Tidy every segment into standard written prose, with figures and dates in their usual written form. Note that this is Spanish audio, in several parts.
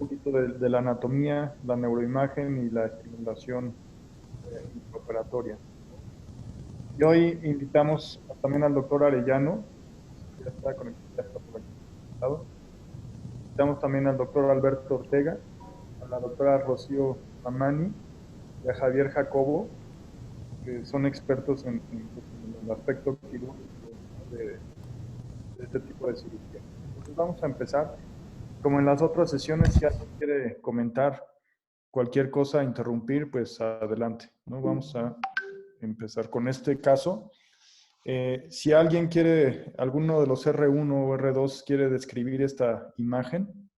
poquito de la anatomía, la neuroimagen y la estimulación intraoperatoria. Y hoy invitamos también al doctor Arellano, ya está conectado, ya está por aquí conectado. Invitamos también al doctor Alberto Ortega, a la doctora Rocío Mamani y a Javier Jacobo, que son expertos pues, en el aspecto quirúrgico, ¿no? de este tipo de cirugía. Entonces vamos a empezar. Como en las otras sesiones, si alguien quiere comentar cualquier cosa, interrumpir, pues adelante, ¿no? Vamos a empezar con este caso. Si alguien quiere, alguno de los R1 o R2 quiere describir esta imagen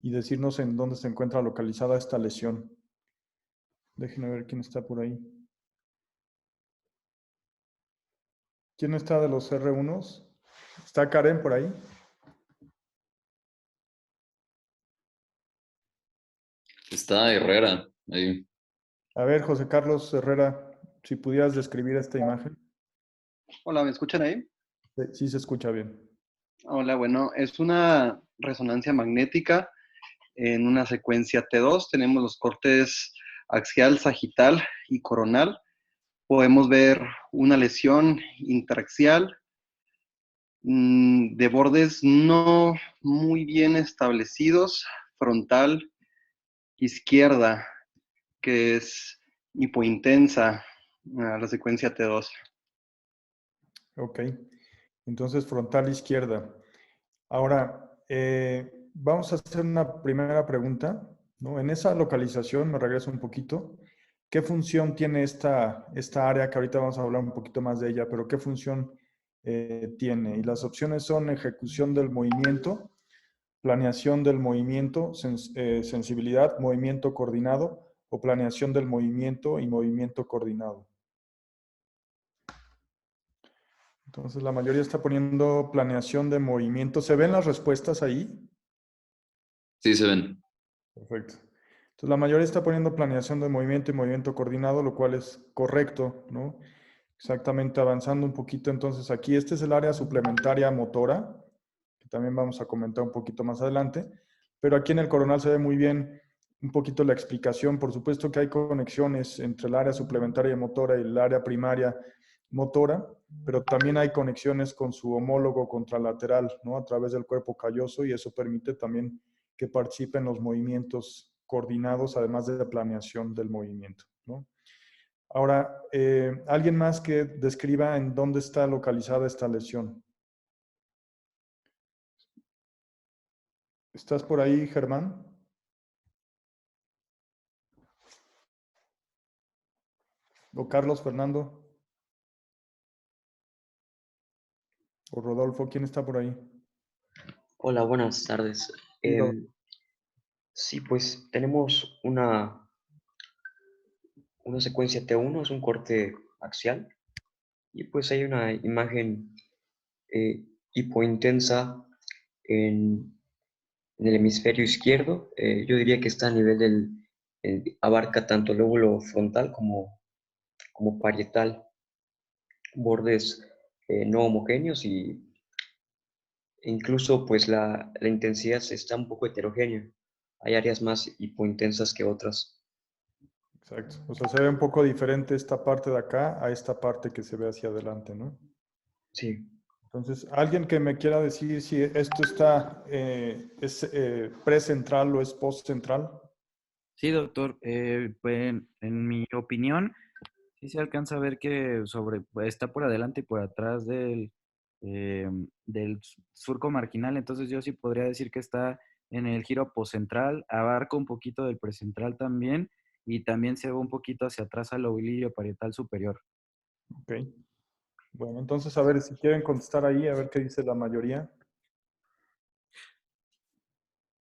y decirnos en dónde se encuentra localizada esta lesión. Déjenme ver quién está por ahí. ¿Quién está de los R1s? ¿Está Karen por ahí? Está Herrera ahí. A ver, José Carlos Herrera, si pudieras describir esta imagen. Hola, ¿me escuchan ahí? Sí se escucha bien. Hola, bueno, es una resonancia magnética en una secuencia T2. Tenemos los cortes axial, sagital y coronal. Podemos ver una lesión interaxial de bordes no muy bien establecidos, frontal izquierda, que es hipointensa, la secuencia T2. Ok, entonces frontal izquierda. Ahora, vamos a hacer una primera pregunta, ¿no? En esa localización, me regreso un poquito, ¿qué función tiene esta área que ahorita vamos a hablar un poquito más de ella, pero qué función tiene? Y las opciones son ejecución del movimiento, planeación del movimiento, sensibilidad, movimiento coordinado o planeación del movimiento y movimiento coordinado. Entonces la mayoría está poniendo planeación de movimiento. ¿Se ven las respuestas ahí? Sí, se ven. Perfecto. Entonces la mayoría está poniendo planeación de movimiento y movimiento coordinado, lo cual es correcto, ¿no? Exactamente, avanzando un poquito. Entonces aquí este es el área suplementaria motora, que también vamos a comentar un poquito más adelante. Pero aquí en el coronal se ve muy bien un poquito la explicación. Por supuesto que hay conexiones entre el área suplementaria motora y el área primaria motora, pero también hay conexiones con su homólogo contralateral, ¿no? A través del cuerpo calloso, y eso permite también que participe en los movimientos coordinados, además de la planeación del movimiento, ¿no? Ahora, ¿alguien más que describa en dónde está localizada esta lesión? ¿Estás por ahí, Germán? ¿O Carlos, Fernando? ¿O Rodolfo? ¿Quién está por ahí? Hola, buenas tardes. Sí, Sí, pues tenemos una secuencia T1, es un corte axial, y pues hay una imagen hipointensa en, en el hemisferio izquierdo. Yo diría que está a nivel abarca tanto el lóbulo frontal como parietal, bordes no homogéneos y incluso pues la intensidad está un poco heterogénea. Hay áreas más hipointensas que otras. exacto. O sea, se ve un poco diferente esta parte de acá a esta parte que se ve hacia adelante, ¿no? Sí. Entonces, ¿alguien que me quiera decir si esto está, es precentral o es postcentral? Sí, doctor. Pues, en mi opinión, sí se alcanza a ver que está por adelante y por atrás del surco marginal. Entonces yo sí podría decir que está en el giro apocentral, abarca un poquito del precentral también y también se ve un poquito hacia atrás al lobulillo parietal superior. Ok. Bueno, entonces a ver si quieren contestar ahí, a ver qué dice la mayoría.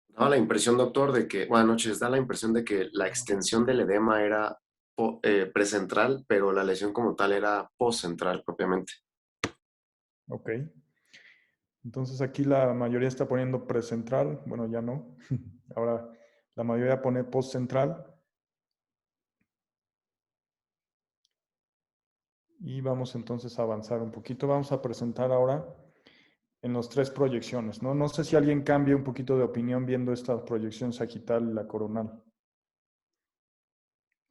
Da la impresión, doctor, de que, buenas noches, da la impresión de que la extensión del edema era precentral, pero la lesión como tal era postcentral propiamente. Ok. Entonces aquí la mayoría está poniendo precentral. Bueno, ya no. Ahora la mayoría pone postcentral. Y vamos entonces a avanzar un poquito. Vamos a presentar ahora en las 3 proyecciones, ¿no? No sé si alguien cambia un poquito de opinión viendo esta proyección sagital y la coronal.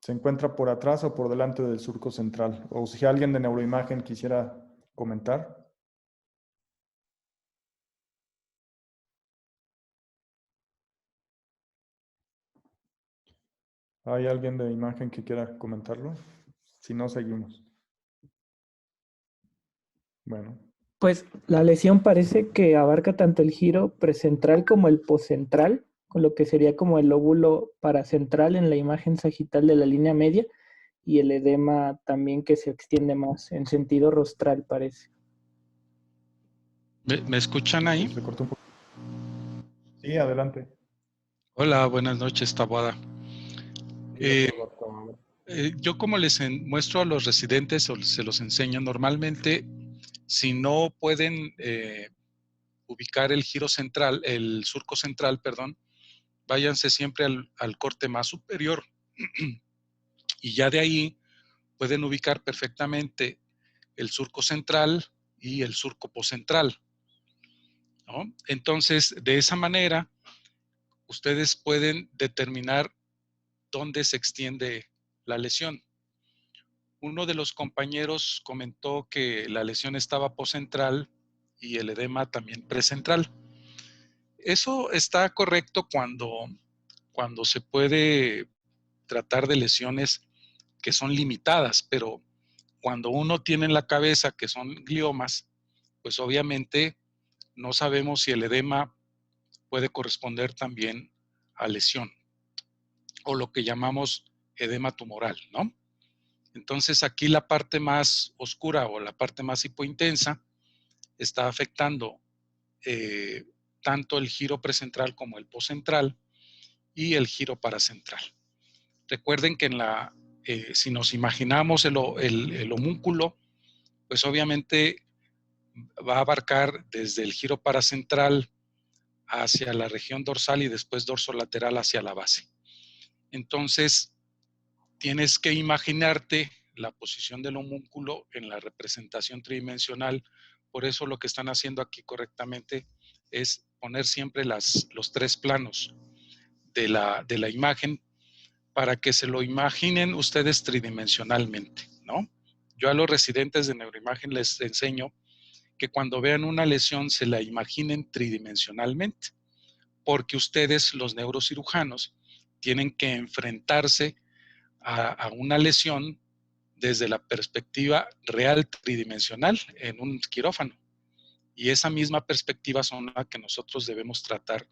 ¿Se encuentra por atrás o por delante del surco central? O si alguien de neuroimagen quisiera comentar. ¿Hay alguien de imagen que quiera comentarlo? Si no, seguimos. Bueno, Pues la lesión parece que abarca tanto el giro precentral como el poscentral, con lo que sería como el lóbulo paracentral en la imagen sagital de la línea media, y el edema también que se extiende más en sentido rostral, parece. ¿Me escuchan ahí? se cortó un poco. Sí, adelante. Hola, buenas noches, Taboada. Yo como les muestro a los residentes o se los enseño normalmente, si no pueden ubicar el giro central, el surco central, perdón, váyanse siempre al corte más superior y ya de ahí pueden ubicar perfectamente el surco central y el surco poscentral, ¿no? Entonces, de esa manera, ustedes pueden determinar dónde se extiende la lesión. Uno de los compañeros comentó que la lesión estaba poscentral y el edema también precentral. Eso está correcto cuando se puede tratar de lesiones que son limitadas, pero cuando uno tiene en la cabeza que son gliomas, pues obviamente no sabemos si el edema puede corresponder también a lesión o lo que llamamos edema tumoral, ¿no? Entonces aquí la parte más oscura o la parte más hipointensa está afectando tanto el giro precentral como el poscentral y el giro paracentral. Recuerden que si nos imaginamos el homúnculo, pues obviamente va a abarcar desde el giro paracentral hacia la región dorsal y después dorsolateral hacia la base. Entonces, tienes que imaginarte la posición del homúnculo en la representación tridimensional. Por eso lo que están haciendo aquí correctamente es poner siempre los 3 planos de la imagen para que se lo imaginen ustedes tridimensionalmente, ¿no? Yo a los residentes de neuroimagen les enseño que cuando vean una lesión se la imaginen tridimensionalmente, porque ustedes, los neurocirujanos, tienen que enfrentarse a una lesión desde la perspectiva real tridimensional en un quirófano. Y esa misma perspectiva son la que nosotros debemos tratar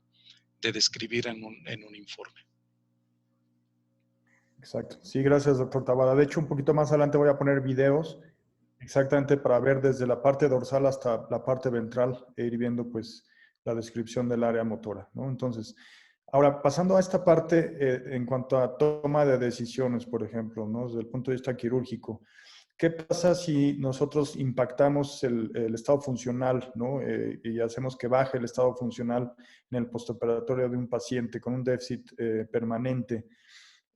de describir en un informe. Exacto. Sí, gracias, doctor Taboada. De hecho, un poquito más adelante voy a poner videos exactamente para ver desde la parte dorsal hasta la parte ventral e ir viendo pues la descripción del área motora, ¿no? Entonces, ahora pasando a esta parte en cuanto a toma de decisiones, por ejemplo, ¿no? Desde el punto de vista quirúrgico, ¿qué pasa si nosotros impactamos el estado funcional, ¿no? Y hacemos que baje el estado funcional en el postoperatorio de un paciente con un déficit permanente?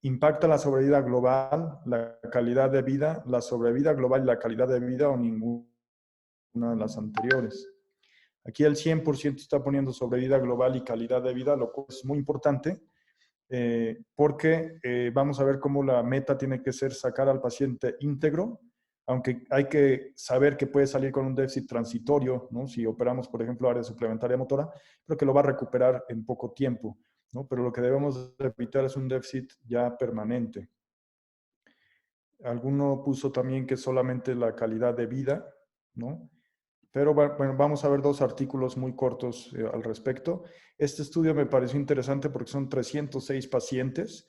¿Impacta la sobrevida global, la calidad de vida, la sobrevida global y la calidad de vida o ninguna de las anteriores? Aquí el 100% está poniendo sobrevida global y calidad de vida, lo cual es muy importante porque vamos a ver cómo la meta tiene que ser sacar al paciente íntegro, aunque hay que saber que puede salir con un déficit transitorio, ¿no? Si operamos, por ejemplo, área suplementaria motora, pero que lo va a recuperar en poco tiempo, ¿no? Pero lo que debemos evitar es un déficit ya permanente. Alguno puso también que solamente la calidad de vida, ¿no? Pero bueno, vamos a ver 2 artículos muy cortos al respecto. Este estudio me pareció interesante porque son 306 pacientes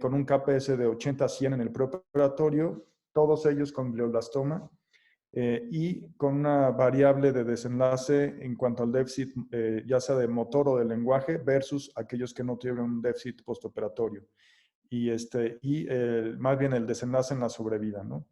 con un KPS de 80 a 100 en el preoperatorio, todos ellos con glioblastoma y con una variable de desenlace en cuanto al déficit, ya sea de motor o de lenguaje, versus aquellos que no tuvieron un déficit postoperatorio. Y más bien el desenlace en la sobrevida, ¿no?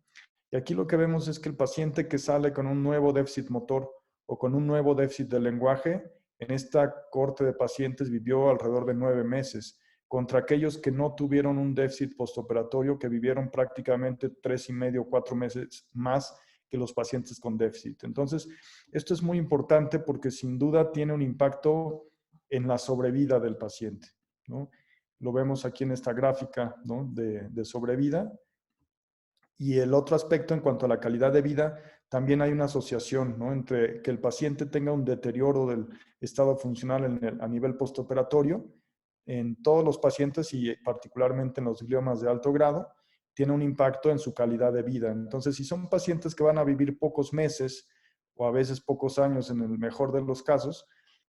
Y aquí lo que vemos es que el paciente que sale con un nuevo déficit motor o con un nuevo déficit de lenguaje, en esta corte de pacientes vivió alrededor de 9 meses, contra aquellos que no tuvieron un déficit postoperatorio, que vivieron prácticamente 3,5 o 4 meses más que los pacientes con déficit. Entonces, esto es muy importante porque sin duda tiene un impacto en la sobrevida del paciente, ¿no? Lo vemos aquí en esta gráfica, ¿no?, de sobrevida. Y el otro aspecto en cuanto a la calidad de vida, también hay una asociación, ¿no?, entre que el paciente tenga un deterioro del estado funcional a nivel postoperatorio en todos los pacientes y particularmente en los gliomas de alto grado, tiene un impacto en su calidad de vida. Entonces, si son pacientes que van a vivir pocos meses o a veces pocos años en el mejor de los casos,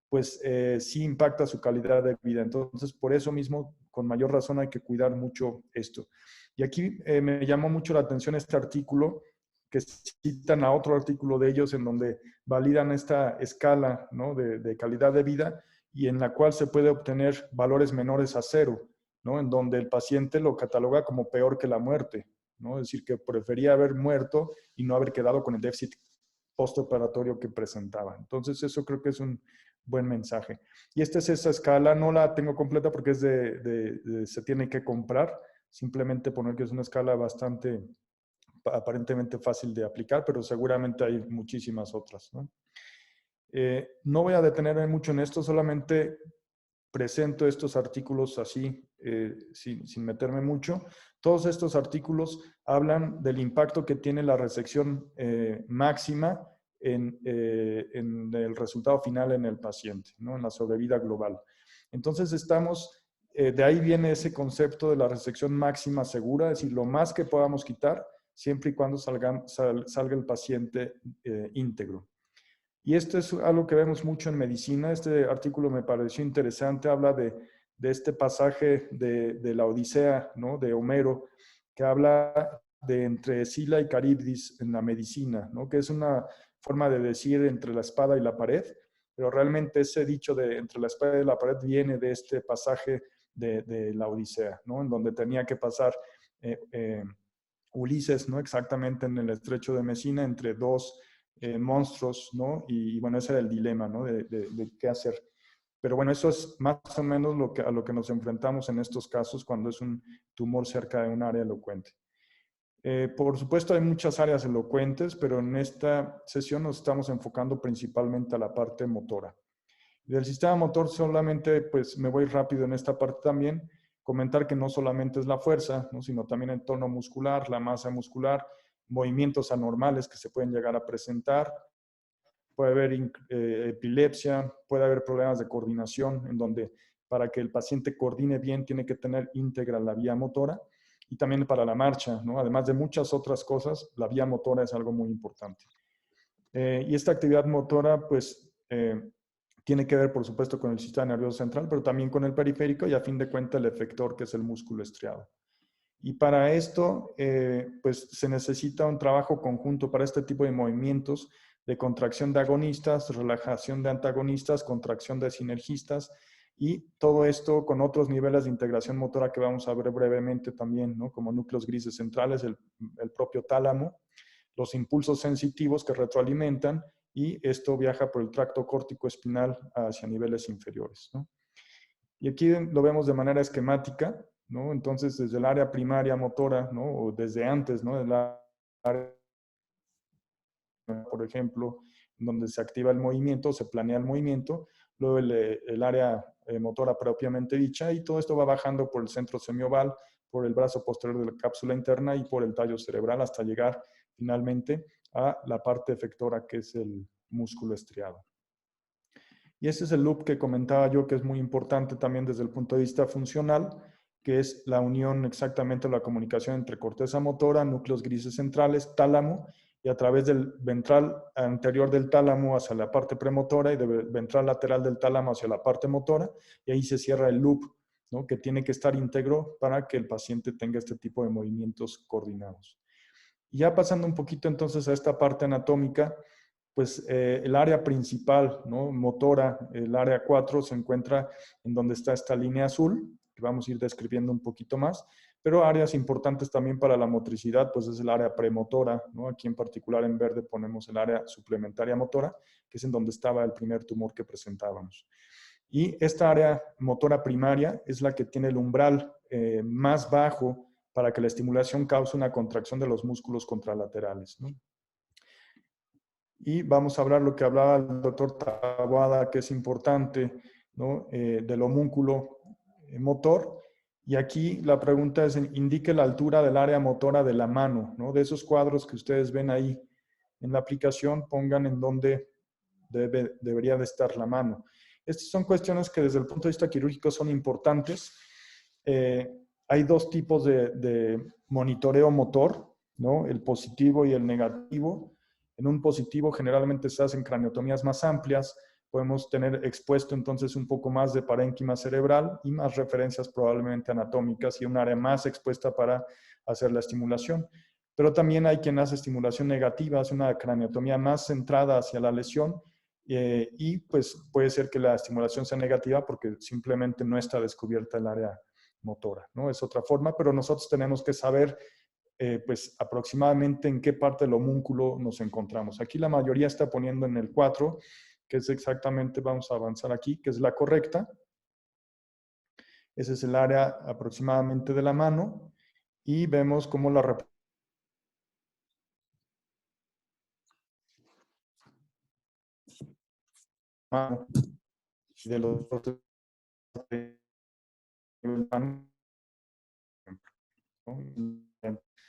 pues sí impacta su calidad de vida. Entonces, por eso mismo, con mayor razón hay que cuidar mucho esto. Y aquí me llamó mucho la atención este artículo, que citan a otro artículo de ellos en donde validan esta escala, ¿no?, de calidad de vida y en la cual se puede obtener valores menores a 0, ¿no?, en donde el paciente lo cataloga como peor que la muerte, ¿no? Es decir, que prefería haber muerto y no haber quedado con el déficit postoperatorio que presentaba. Entonces, eso creo que es un buen mensaje. Y esta es esa escala, no la tengo completa porque es se tiene que comprar, simplemente poner que es una escala bastante, aparentemente fácil de aplicar, pero seguramente hay muchísimas otras, ¿no? No voy a detenerme mucho en esto, solamente presento estos artículos así, sin meterme mucho. Todos estos artículos hablan del impacto que tiene la resección máxima en el resultado final en el paciente, ¿no?, en la sobrevida global. Entonces de ahí viene ese concepto de la resección máxima segura, es decir, lo más que podamos quitar, siempre y cuando salga el paciente íntegro. Y esto es algo que vemos mucho en medicina. Este artículo me pareció interesante, habla de este pasaje de la Odisea, ¿no?, de Homero, que habla de entre Escila y Caribdis en la medicina, ¿no?, que es una forma de decir entre la espada y la pared, pero realmente ese dicho de entre la espada y la pared viene de este pasaje de la Odisea, ¿no?, en donde tenía que pasar Ulises, ¿no?, exactamente en el estrecho de Mesina, entre dos monstruos, ¿no? Y bueno, ese era el dilema, ¿no?, de qué hacer. Pero bueno, eso es más o menos a lo que nos enfrentamos en estos casos cuando es un tumor cerca de un área elocuente. Por supuesto, hay muchas áreas elocuentes, pero en esta sesión nos estamos enfocando principalmente a la parte motora. Del sistema motor solamente, pues me voy rápido en esta parte también, comentar que no solamente es la fuerza, ¿no?, sino también el tono muscular, la masa muscular, movimientos anormales que se pueden llegar a presentar, puede haber epilepsia, puede haber problemas de coordinación, en donde para que el paciente coordine bien tiene que tener íntegra la vía motora, y también para la marcha, ¿no?, además de muchas otras cosas, la vía motora es algo muy importante. Y esta actividad motora, pues, tiene que ver, por supuesto, con el sistema nervioso central, pero también con el periférico y, a fin de cuentas, el efector, que es el músculo estriado. Y para esto, pues, se necesita un trabajo conjunto para este tipo de movimientos de contracción de agonistas, relajación de antagonistas, contracción de sinergistas, y todo esto con otros niveles de integración motora que vamos a ver brevemente también, ¿no?, como núcleos grises centrales, el propio tálamo, los impulsos sensitivos que retroalimentan, y esto viaja por el tracto córtico espinal hacia niveles inferiores, ¿no? Y aquí lo vemos de manera esquemática, ¿no? Entonces, desde el área primaria motora, ¿no?, o desde antes, ¿no?, del área, por ejemplo, donde se activa el movimiento, se planea el movimiento, luego el área motora propiamente dicha, y todo esto va bajando por el centro semioval, por el brazo posterior de la cápsula interna y por el tallo cerebral hasta llegar finalmente a la parte efectora, que es el músculo estriado. Y ese es el loop que comentaba yo, que es muy importante también desde el punto de vista funcional, que es la unión exactamente de la comunicación entre corteza motora, núcleos grises centrales, tálamo, y a través del ventral anterior del tálamo hacia la parte premotora y del ventral lateral del tálamo hacia la parte motora, y ahí se cierra el loop, ¿no?, que tiene que estar íntegro para que el paciente tenga este tipo de movimientos coordinados. Y ya pasando un poquito entonces a esta parte anatómica, pues el área principal, ¿no?, motora, el área 4, se encuentra en donde está esta línea azul, que vamos a ir describiendo un poquito más, pero áreas importantes también para la motricidad, pues es el área premotora, ¿no? Aquí en particular en verde ponemos el área suplementaria motora, que es en donde estaba el primer tumor que presentábamos. Y esta área motora primaria es la que tiene el umbral más bajo para que la estimulación cause una contracción de los músculos contralaterales, ¿no? Y vamos a hablar lo que hablaba el doctor Taboada, que es importante, ¿no? Del homúnculo motor. Y aquí la pregunta es, indique la altura del área motora de la mano, ¿no? De esos cuadros que ustedes ven ahí en la aplicación, pongan en dónde debería de estar la mano. Estas son cuestiones que desde el punto de vista quirúrgico son importantes. Hay dos tipos de monitoreo motor, ¿no? El positivo y el negativo. En un positivo generalmente se hacen craniotomías más amplias, podemos tener expuesto entonces un poco más de parénquima cerebral y más referencias probablemente anatómicas y un área más expuesta para hacer la estimulación. Pero también hay quien hace estimulación negativa, hace una craniotomía más centrada hacia la lesión y pues puede ser que la estimulación sea negativa porque simplemente no está descubierta el área motora, ¿no? Es otra forma, pero nosotros tenemos que saber pues aproximadamente en qué parte del homúnculo nos encontramos. Aquí la mayoría está poniendo en el 4, que es exactamente, vamos a avanzar aquí, que es la correcta. Ese es el área aproximadamente de la mano y vemos cómo la mano de los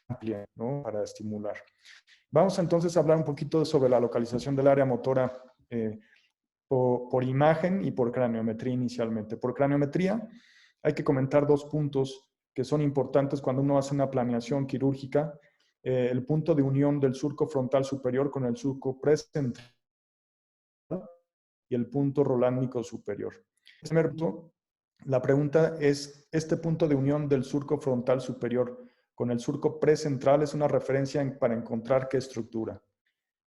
amplia, ¿no? Para estimular. Vamos entonces a hablar un poquito sobre la localización del área motora por imagen y por craniometría inicialmente. Por craniometría hay que comentar dos puntos que son importantes cuando uno hace una planeación quirúrgica. El punto de unión del surco frontal superior con el surco precentral y el punto rolándico superior. Primer punto, la pregunta es, ¿este punto de unión del surco frontal superior con el surco precentral es una referencia para encontrar qué estructura?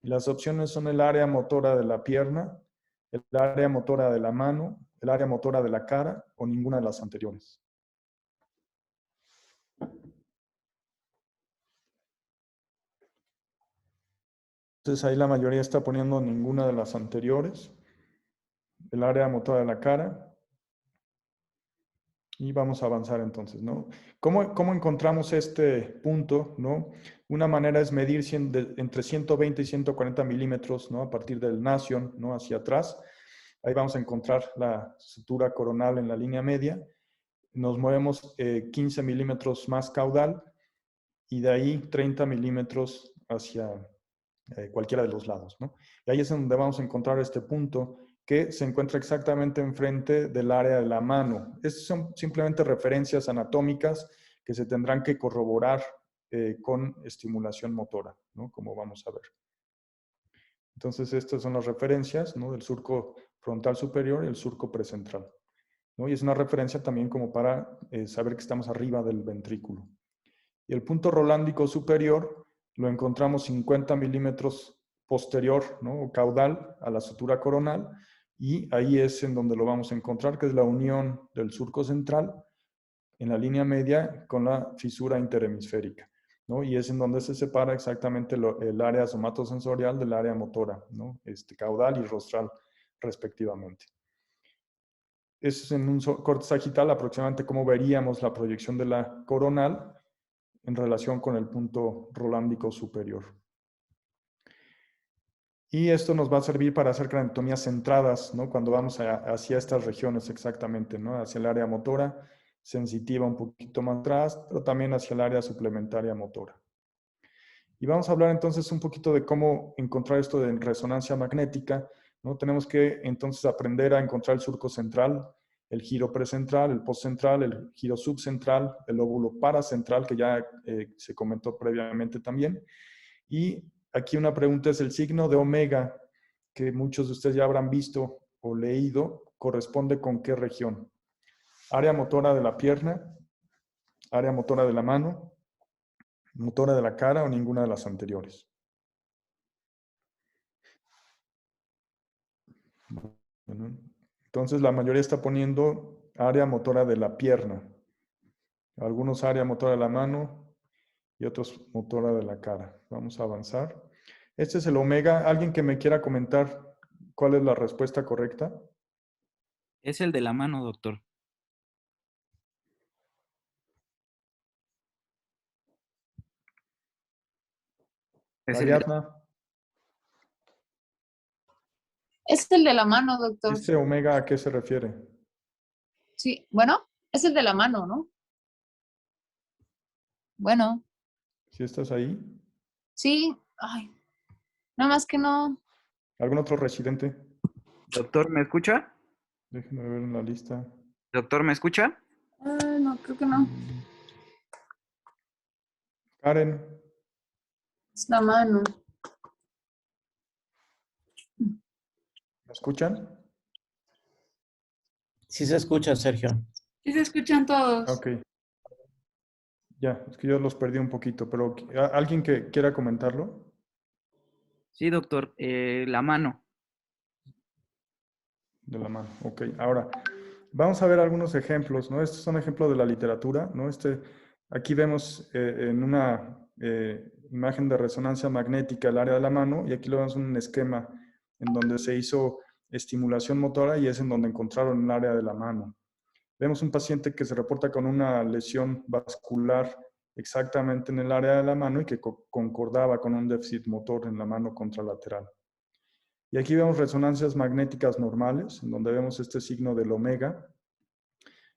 Y las opciones son el área motora de la pierna, el área motora de la mano, el área motora de la cara o ninguna de las anteriores. Entonces ahí la mayoría está poniendo ninguna de las anteriores. El área motora de la cara. Y vamos a avanzar entonces, ¿no? ¿Cómo encontramos este punto, ¿no? Una manera es medir entre 120 y 140 milímetros, ¿no? A partir del nasion, ¿no? Hacia atrás. Ahí vamos a encontrar la sutura coronal en la línea media. Nos movemos 15 milímetros más caudal y de ahí 30 milímetros hacia cualquiera de los lados, ¿no? Y ahí es donde vamos a encontrar este punto que se encuentra exactamente enfrente del área de la mano. Estas son simplemente referencias anatómicas que se tendrán que corroborar con estimulación motora, ¿no? Como vamos a ver. Entonces, estas son las referencias, ¿no? Del surco frontal superior y el surco precentral, ¿no? Y es una referencia también como para saber que estamos arriba del ventrículo. Y el punto rolándico superior lo encontramos 50 milímetros posterior, ¿no? O caudal a la sutura coronal, y ahí es en donde lo vamos a encontrar, que es la unión del surco central en la línea media con la fisura interhemisférica, ¿no? Y es en donde se separa exactamente el área somatosensorial del área motora, ¿no? Caudal y rostral, respectivamente. Es en un corte sagital aproximadamente como veríamos la proyección de la coronal en relación con el punto rolándico superior. Y esto nos va a servir para hacer craniotomías centradas, ¿no? Cuando vamos hacia estas regiones exactamente, ¿no? Hacia el área motora sensitiva un poquito más atrás, pero también hacia el área suplementaria motora. Y vamos a hablar entonces un poquito de cómo encontrar esto de resonancia magnética, ¿no? Tenemos que entonces aprender a encontrar el surco central, el giro precentral, el postcentral, el giro subcentral, el lóbulo paracentral, que ya se comentó previamente también. Y aquí una pregunta es el signo de omega, que muchos de ustedes ya habrán visto o leído, ¿corresponde con qué región? Área motora de la pierna, área motora de la mano, motora de la cara o ninguna de las anteriores. Bueno, entonces la mayoría está poniendo área motora de la pierna, algunos área motora de la mano y otros motora de la cara. Vamos a avanzar. Este es el omega. ¿Alguien que me quiera comentar cuál es la respuesta correcta? Es el de la mano, doctor. Es el de... Ariadna. Es el de la mano, doctor. ¿Este omega a qué se refiere? Sí, bueno, es el de la mano, ¿no? Bueno, ¿Sí estás ahí? sí. Ay, nada más que no. ¿Algún otro residente? Doctor, ¿me escucha? Déjenme ver en la lista. Doctor, ¿me escucha? No, creo que no. Karen, Es la mano. ¿me escuchan? Sí se escucha, Sergio. Sí se escuchan todos. Ok. Ya, es que yo los perdí un poquito, pero ¿alguien que quiera comentarlo? Sí, doctor, la mano. De la mano. Ok, ahora vamos a ver algunos ejemplos, ¿no? Estos son ejemplos de la literatura, ¿no? Aquí vemos en una imagen de resonancia magnética el área de la mano y aquí lo vemos en un esquema en donde se hizo estimulación motora y es en donde encontraron el área de la mano. Vemos un paciente que se reporta con una lesión vascular exactamente en el área de la mano y que concordaba con un déficit motor en la mano contralateral. Y aquí vemos resonancias magnéticas normales, en donde vemos este signo del omega.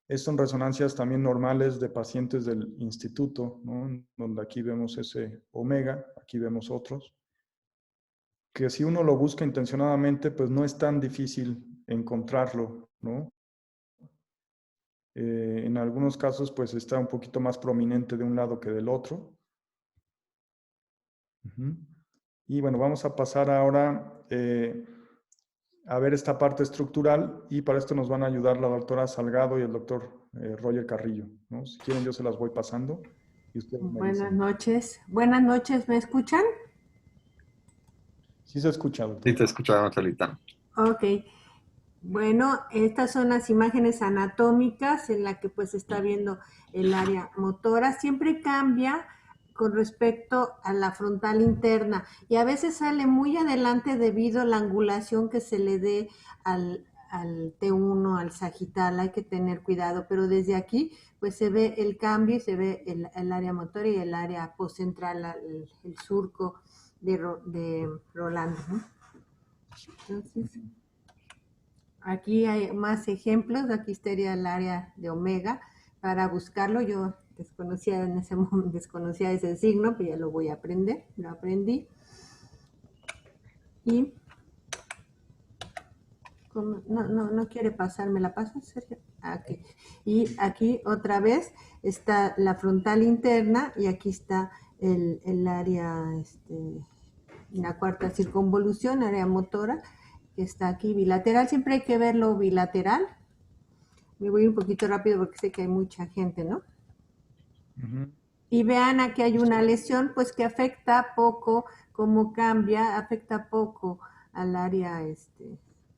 Estas son resonancias también normales de pacientes del instituto, ¿no? Donde aquí vemos ese omega, aquí vemos otros. Que si uno lo busca intencionadamente, pues no es tan difícil encontrarlo, ¿no? En algunos casos, pues está un poquito más prominente de un lado que del otro. Y bueno, vamos a pasar ahora a ver esta parte estructural y para esto nos van a ayudar la doctora Salgado y el doctor Roger Carrillo, ¿no? Si quieren yo se las voy pasando y ustedes me Buenas dicen. noches. Buenas noches, ¿me escuchan? Sí se escucha, doctor. Sí, te escuchamos, Alita. Ok. Bueno, estas son las imágenes anatómicas en la que pues está viendo el área motora. Siempre cambia con respecto a la frontal interna y a veces sale muy adelante debido a la angulación que se le dé al T1, al sagital. Hay que tener cuidado, pero desde aquí pues se ve el cambio y se ve el área motora y el área postcentral, el surco de Rolando, ¿no? Entonces, aquí hay más ejemplos. Aquí estaría el área de omega. Para buscarlo, yo desconocía en ese momento, desconocía ese signo, pero ya lo voy a aprender, lo aprendí. Y no quiere pasar, ¿me la pasas, Sergio? Aquí. Y aquí otra vez está la frontal interna y aquí está el área, la cuarta circunvolución, área motora, que está aquí bilateral. Siempre hay que verlo bilateral. Me voy un poquito rápido porque sé que hay mucha gente, ¿no? Y vean, aquí hay una lesión, pues que afecta poco, cómo cambia, afecta poco al área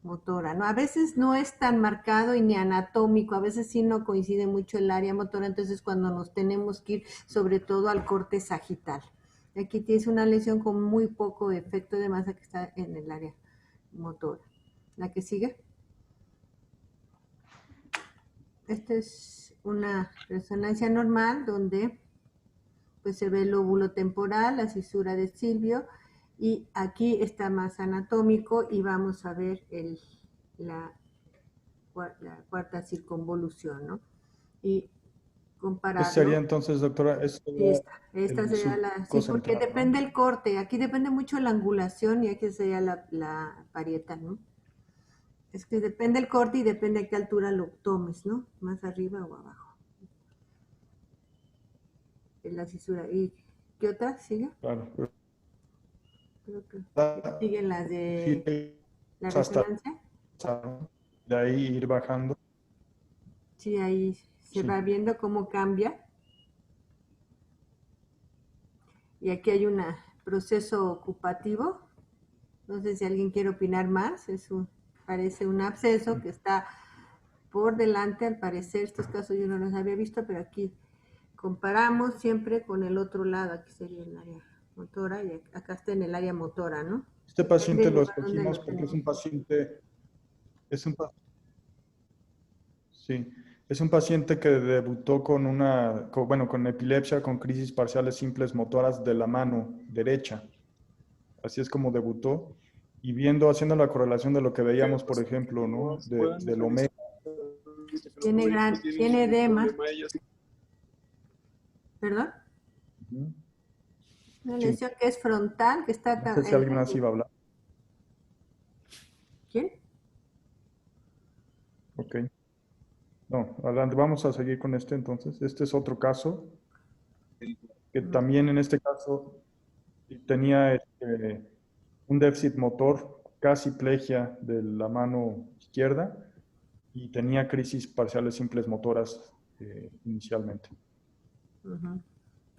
motora, ¿no? A veces no es tan marcado y ni anatómico, a veces sí no coincide mucho el área motora, entonces cuando nos tenemos que ir sobre todo al corte sagital. Aquí tienes una lesión con muy poco efecto de masa que está en el área motora. ¿La que sigue? Esta es una resonancia normal donde pues se ve el lóbulo temporal, la cisura de Silvio, y aquí está más anatómico y vamos a ver la cuarta circunvolución, ¿no? Y compararlo. ¿Esta sería entonces, doctora? Esta sería la, sí, porque central, depende ¿no? el corte, aquí depende mucho la angulación y aquí sería la parietal, ¿no? Es que depende el corte y depende a qué altura lo tomes, ¿no? Más arriba o abajo. La cisura. ¿Y qué otra sigue? Claro. Creo que siguen las de la resonancia. De ahí ir bajando. Sí, ahí se va viendo cómo cambia. Y aquí hay un proceso ocupativo. No sé si alguien quiere opinar más. Parece un absceso que está por delante, al parecer. Estos casos yo no los había visto, pero aquí comparamos siempre con el otro lado. Aquí sería el área motora y acá está en el área motora, ¿no? Este paciente lo escogimos porque es un paciente, sí, es un paciente que debutó con epilepsia, con crisis parciales simples motoras de la mano derecha. Así es como debutó. y viendo, haciendo la correlación de lo que veíamos, por ejemplo, ¿no? Del omega. Tiene edema. ¿Perdón? Una lesión que es frontal, que está acá. No sé si alguien más iba a hablar. ¿Quién? Ok. No, adelante, vamos a seguir con este entonces. Este es otro caso, que también en este caso tenía un déficit motor, casi plegia de la mano izquierda, y tenía crisis parciales simples motoras inicialmente.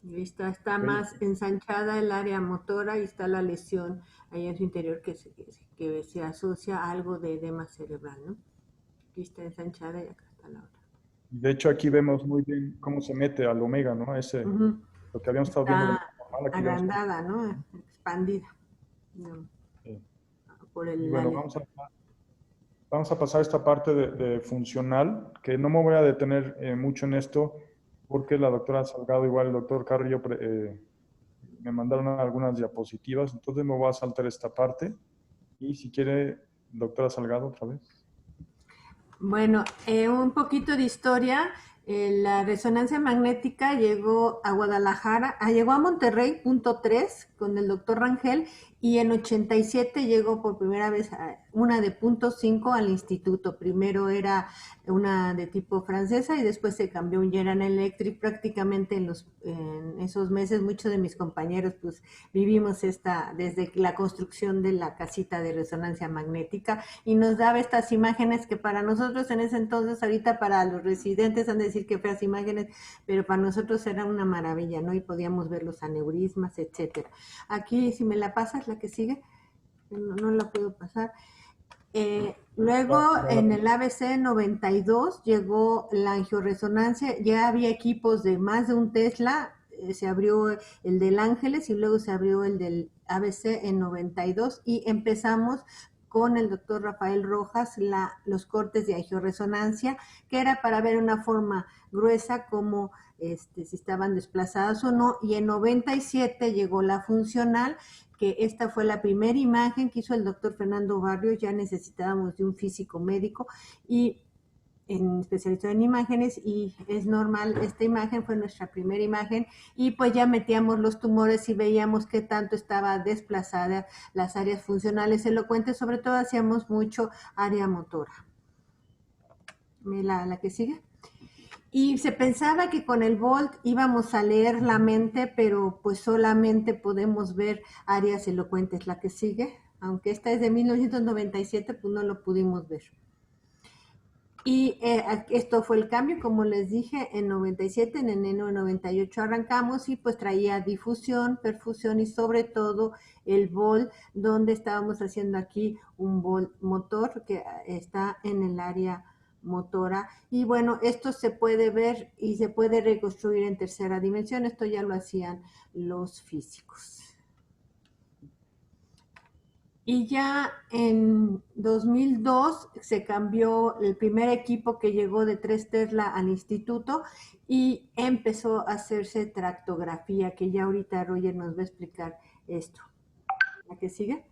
Y está más ensanchada el área motora y está la lesión ahí en su interior que se asocia a algo de edema cerebral, ¿no? Aquí está ensanchada y acá está la otra. De hecho, aquí vemos muy bien cómo se mete al omega, ¿no? Lo que habíamos estado viendo. Está agrandada, ¿no? Expandida. No. Por el bueno, vamos a pasar a esta parte de funcional, que no me voy a detener mucho en esto, porque la doctora Salgado, igual el doctor Carrillo, me mandaron algunas diapositivas, entonces me voy a saltar esta parte. Y si quiere, doctora Salgado, otra vez. Bueno, un poquito de historia. La resonancia magnética llegó a Guadalajara, llegó a Monterrey, punto 3, con el doctor Rangel, y en 87 llegó por primera vez una de punto 5 al instituto. Primero era una de tipo francesa y después se cambió un General Electric. Prácticamente en esos meses muchos de mis compañeros pues vivimos desde la construcción de la casita de resonancia magnética, y nos daba estas imágenes que para nosotros en ese entonces, ahorita para los residentes han de decir que feas imágenes, pero para nosotros era una maravilla, ¿no? Y podíamos ver los aneurismas, etcétera. Aquí, si me la pasas, la que sigue, no la puedo pasar. Luego en el ABC 92 llegó la angioresonancia, ya había equipos de más de un Tesla, se abrió el del Ángeles y luego se abrió el del ABC en 92 y empezamos con el doctor Rafael Rojas los cortes de angioresonancia, que era para ver una forma gruesa como si estaban desplazadas o no, y en 97 llegó la funcional, que esta fue la primera imagen que hizo el doctor Fernando Barrios. Ya necesitábamos de un físico médico y especializado en imágenes, y es normal, esta imagen fue nuestra primera imagen, y pues ya metíamos los tumores y veíamos qué tanto estaba desplazada las áreas funcionales elocuentes, sobre todo hacíamos mucho área motora. La que sigue. Y se pensaba que con el Volt íbamos a leer la mente, pero pues solamente podemos ver áreas elocuentes. La que sigue, aunque esta es de 1997, pues no lo pudimos ver. Y esto fue el cambio, como les dije, en 97, en enero de 98 arrancamos, y pues traía difusión, perfusión y sobre todo el Volt, donde estábamos haciendo aquí un Volt motor que está en el área motora. Y bueno, esto se puede ver y se puede reconstruir en tercera dimensión. Esto ya lo hacían los físicos. Y ya en 2002 se cambió el primer equipo que llegó de 3 Tesla al instituto y empezó a hacerse tractografía, que ya ahorita Roger nos va a explicar esto. ¿La que sigue?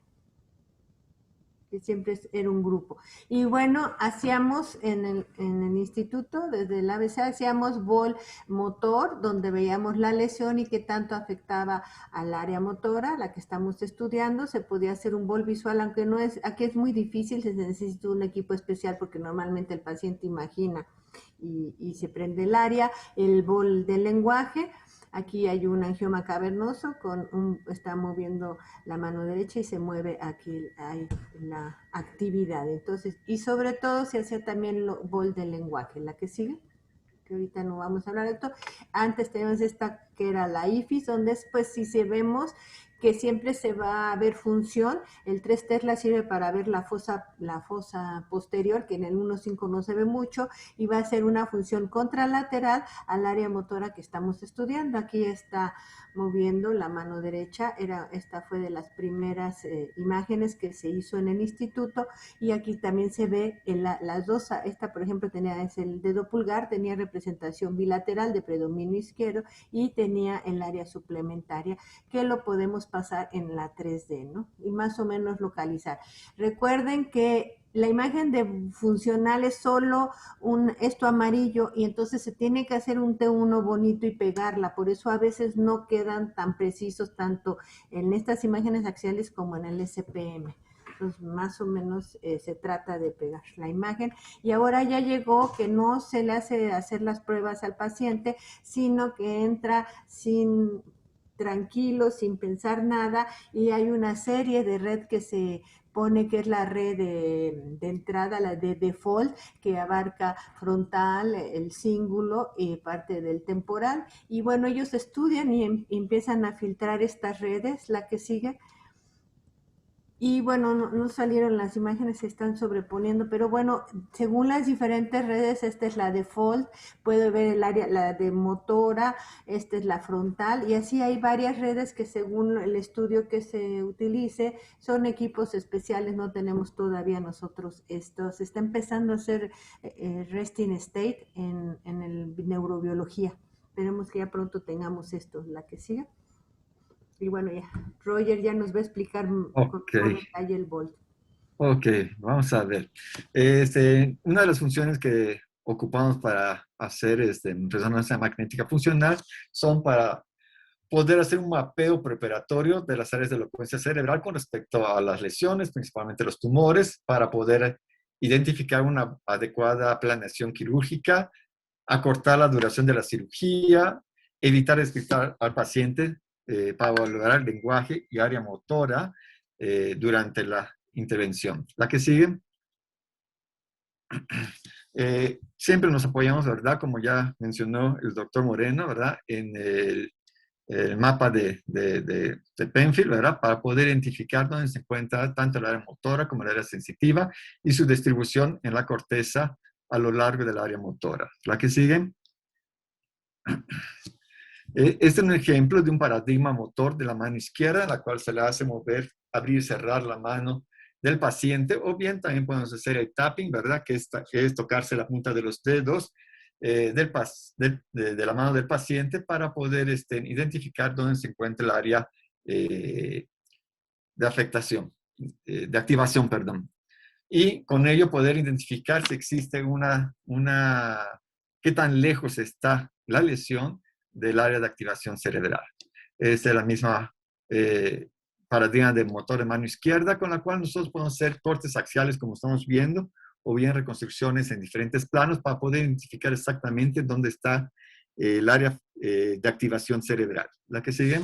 Que siempre era un grupo. Y bueno, hacíamos en el instituto, desde el ABC, hacíamos Volt motor, donde veíamos la lesión y qué tanto afectaba al área motora, la que estamos estudiando. Se podía hacer un Volt visual, aunque no es, aquí es muy difícil, se necesita un equipo especial porque normalmente el paciente imagina y se prende el área. El Volt del lenguaje. Aquí hay un angioma cavernoso, está moviendo la mano derecha y se mueve aquí, hay la actividad. Entonces, y sobre todo se hacía también el Volt del lenguaje. La que sigue, que ahorita no vamos a hablar de esto. Antes teníamos esta que era la IFIS, donde después si vemos que siempre se va a ver función. El 3 Tesla sirve para ver la fosa posterior, que en el 1.5 no se ve mucho, y va a ser una función contralateral al área motora que estamos estudiando. Aquí está moviendo la mano derecha, esta fue de las primeras imágenes que se hizo en el instituto, y aquí también se ve las dos. Esta por ejemplo es el dedo pulgar, tenía representación bilateral de predominio izquierdo, y tenía el área suplementaria que lo podemos pasar en la 3D, ¿no? Y más o menos localizar. Recuerden que la imagen de funcional es solo esto amarillo y entonces se tiene que hacer un T1 bonito y pegarla. Por eso a veces no quedan tan precisos tanto en estas imágenes axiales como en el SPM. Entonces, más o menos se trata de pegar la imagen. Y ahora ya llegó que no se le hace hacer las pruebas al paciente, sino que entra tranquilo, sin pensar nada, y hay una serie de red que se pone que es la red de entrada, la de default, que abarca frontal, el cíngulo y parte del temporal. Y bueno, ellos estudian y empiezan a filtrar estas redes, la que sigue. Y bueno, no salieron las imágenes, se están sobreponiendo, pero bueno, según las diferentes redes, esta es la default, puede ver el área, la de motora, esta es la frontal, y así hay varias redes que según el estudio que se utilice, son equipos especiales, no tenemos todavía nosotros estos. Se está empezando a hacer resting state en el neurobiología. Esperemos que ya pronto tengamos esto, la que siga. Y bueno, ya, Roger ya nos va a explicar con Ok, más detalle el Volt. ok, vamos a ver. Una de las funciones que ocupamos para hacer resonancia magnética funcional son para poder hacer un mapeo preparatorio de las áreas de elocuencia cerebral con respecto a las lesiones, principalmente los tumores, para poder identificar una adecuada planeación quirúrgica, acortar la duración de la cirugía, evitar despistar al paciente para valorar el lenguaje y área motora durante la intervención. La que sigue. Siempre nos apoyamos, ¿verdad? Como ya mencionó el doctor Moreno, ¿verdad? En el mapa de Penfield, ¿verdad? Para poder identificar dónde se encuentra tanto el área motora como el área sensitiva y su distribución en la corteza a lo largo del área motora. La que sigue. Este es un ejemplo de un paradigma motor de la mano izquierda, en la cual se le hace mover, abrir y cerrar la mano del paciente, o bien también podemos hacer el tapping, ¿verdad? Que es tocarse la punta de los dedos de la mano del paciente para poder identificar dónde se encuentra el área de afectación, de activación, perdón. Y con ello poder identificar si existe qué tan lejos está la lesión del área de activación cerebral. Esta es la misma paradigma de motor de mano izquierda, con la cual nosotros podemos hacer cortes axiales como estamos viendo, o bien reconstrucciones en diferentes planos para poder identificar exactamente dónde está el área de activación cerebral. La que sigue.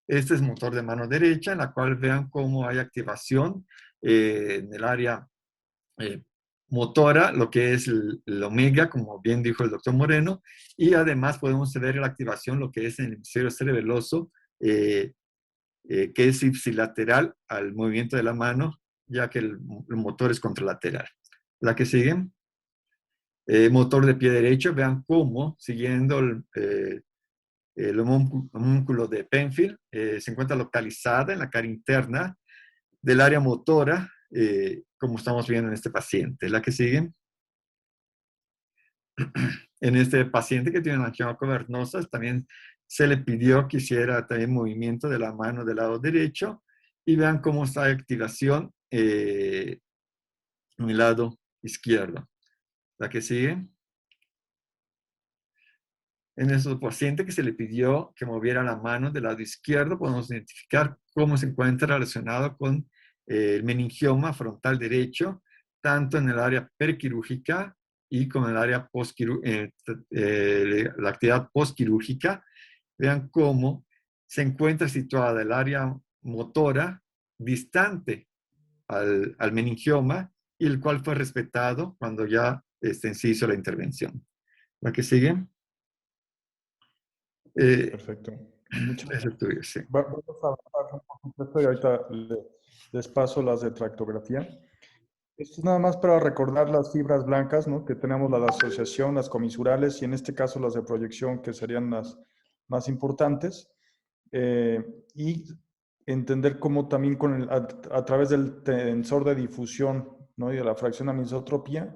Este es motor de mano derecha, en la cual vean cómo hay activación en el área motora, lo que es el omega, como bien dijo el doctor Moreno, y además podemos ver la activación, lo que es en el hemisferio cerebeloso, que es ipsilateral al movimiento de la mano, ya que el motor es contralateral. La que sigue. Motor de pie derecho, vean cómo, siguiendo el homúnculo de Penfield, se encuentra localizada en la cara interna del área motora, como estamos viendo en este paciente. La que sigue. En este paciente que tiene una angioma cavernosa, también se le pidió que hiciera también movimiento de la mano del lado derecho, y vean cómo está la activación en el lado izquierdo. La que sigue. En este paciente que se le pidió que moviera la mano del lado izquierdo, podemos identificar cómo se encuentra relacionado con el meningioma frontal derecho, tanto en el área perquirúrgica y con el área la actividad postquirúrgica. Vean cómo se encuentra situada el área motora distante al meningioma, y el cual fue respetado cuando ya se hizo la intervención. La que sigue. Perfecto. Muchas gracias. Sí. Vamos a avanzar un poquito y ahorita les paso las de tractografía. Esto es nada más para recordar las fibras blancas, ¿no? Que tenemos la de asociación, las comisurales y en este caso las de proyección, que serían las más importantes. Y entender cómo también a través del tensor de difusión, ¿no? Y de la fracción anisotropía,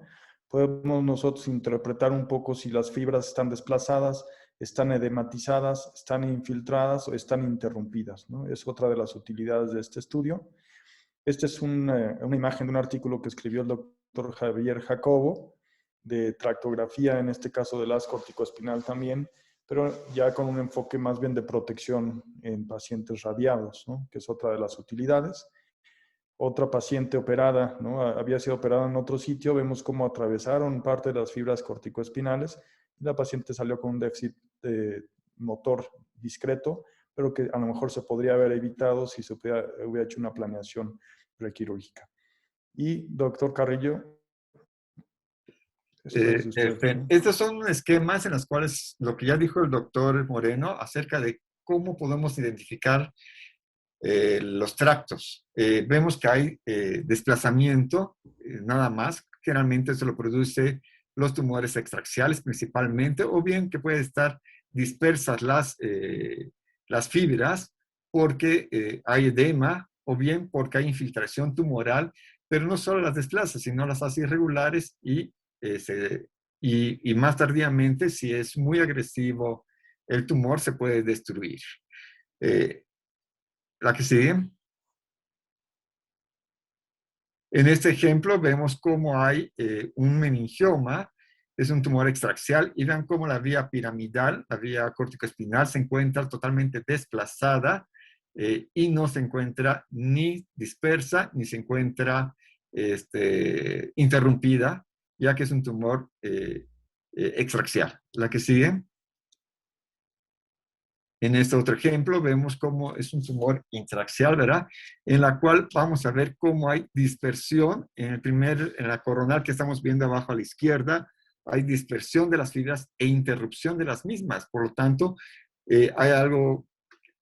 podemos nosotros interpretar un poco si las fibras están desplazadas, están edematizadas, están infiltradas o están interrumpidas, ¿no? Es otra de las utilidades de este estudio. Esta es una imagen de un artículo que escribió el doctor Javier Jacobo, de tractografía, en este caso del haz corticoespinal también, pero ya con un enfoque más bien de protección en pacientes radiados, ¿no? Que es otra de las utilidades. Otra paciente operada, ¿no? Había sido operada en otro sitio, vemos cómo atravesaron parte de las fibras corticoespinales y la paciente salió con un déficit motor discreto, pero que a lo mejor se podría haber evitado si se hubiera hecho una planeación prequirúrgica. Y doctor Carrillo, estos son esquemas en los cuales lo que ya dijo el doctor Moreno acerca de cómo podemos identificar los tractos. Vemos que hay desplazamiento, nada más. Generalmente eso lo produce los tumores extraxiales principalmente, o bien que puede estar dispersas las fibras porque hay edema, o bien porque hay infiltración tumoral, pero no solo las desplaza, sino las hace irregulares y más tardíamente, si es muy agresivo el tumor, se puede destruir. La que sigue. En este ejemplo vemos cómo hay un meningioma, es un tumor extraxial, y vean cómo la vía piramidal, la vía corticoespinal, se encuentra totalmente desplazada y no se encuentra ni dispersa, ni se encuentra interrumpida, ya que es un tumor extraxial. La que sigue. En este otro ejemplo vemos cómo es un tumor intraxial, ¿verdad? En la cual vamos a ver cómo hay dispersión en la coronal que estamos viendo abajo a la izquierda, hay dispersión de las fibras e interrupción de las mismas. Por lo tanto, hay algo,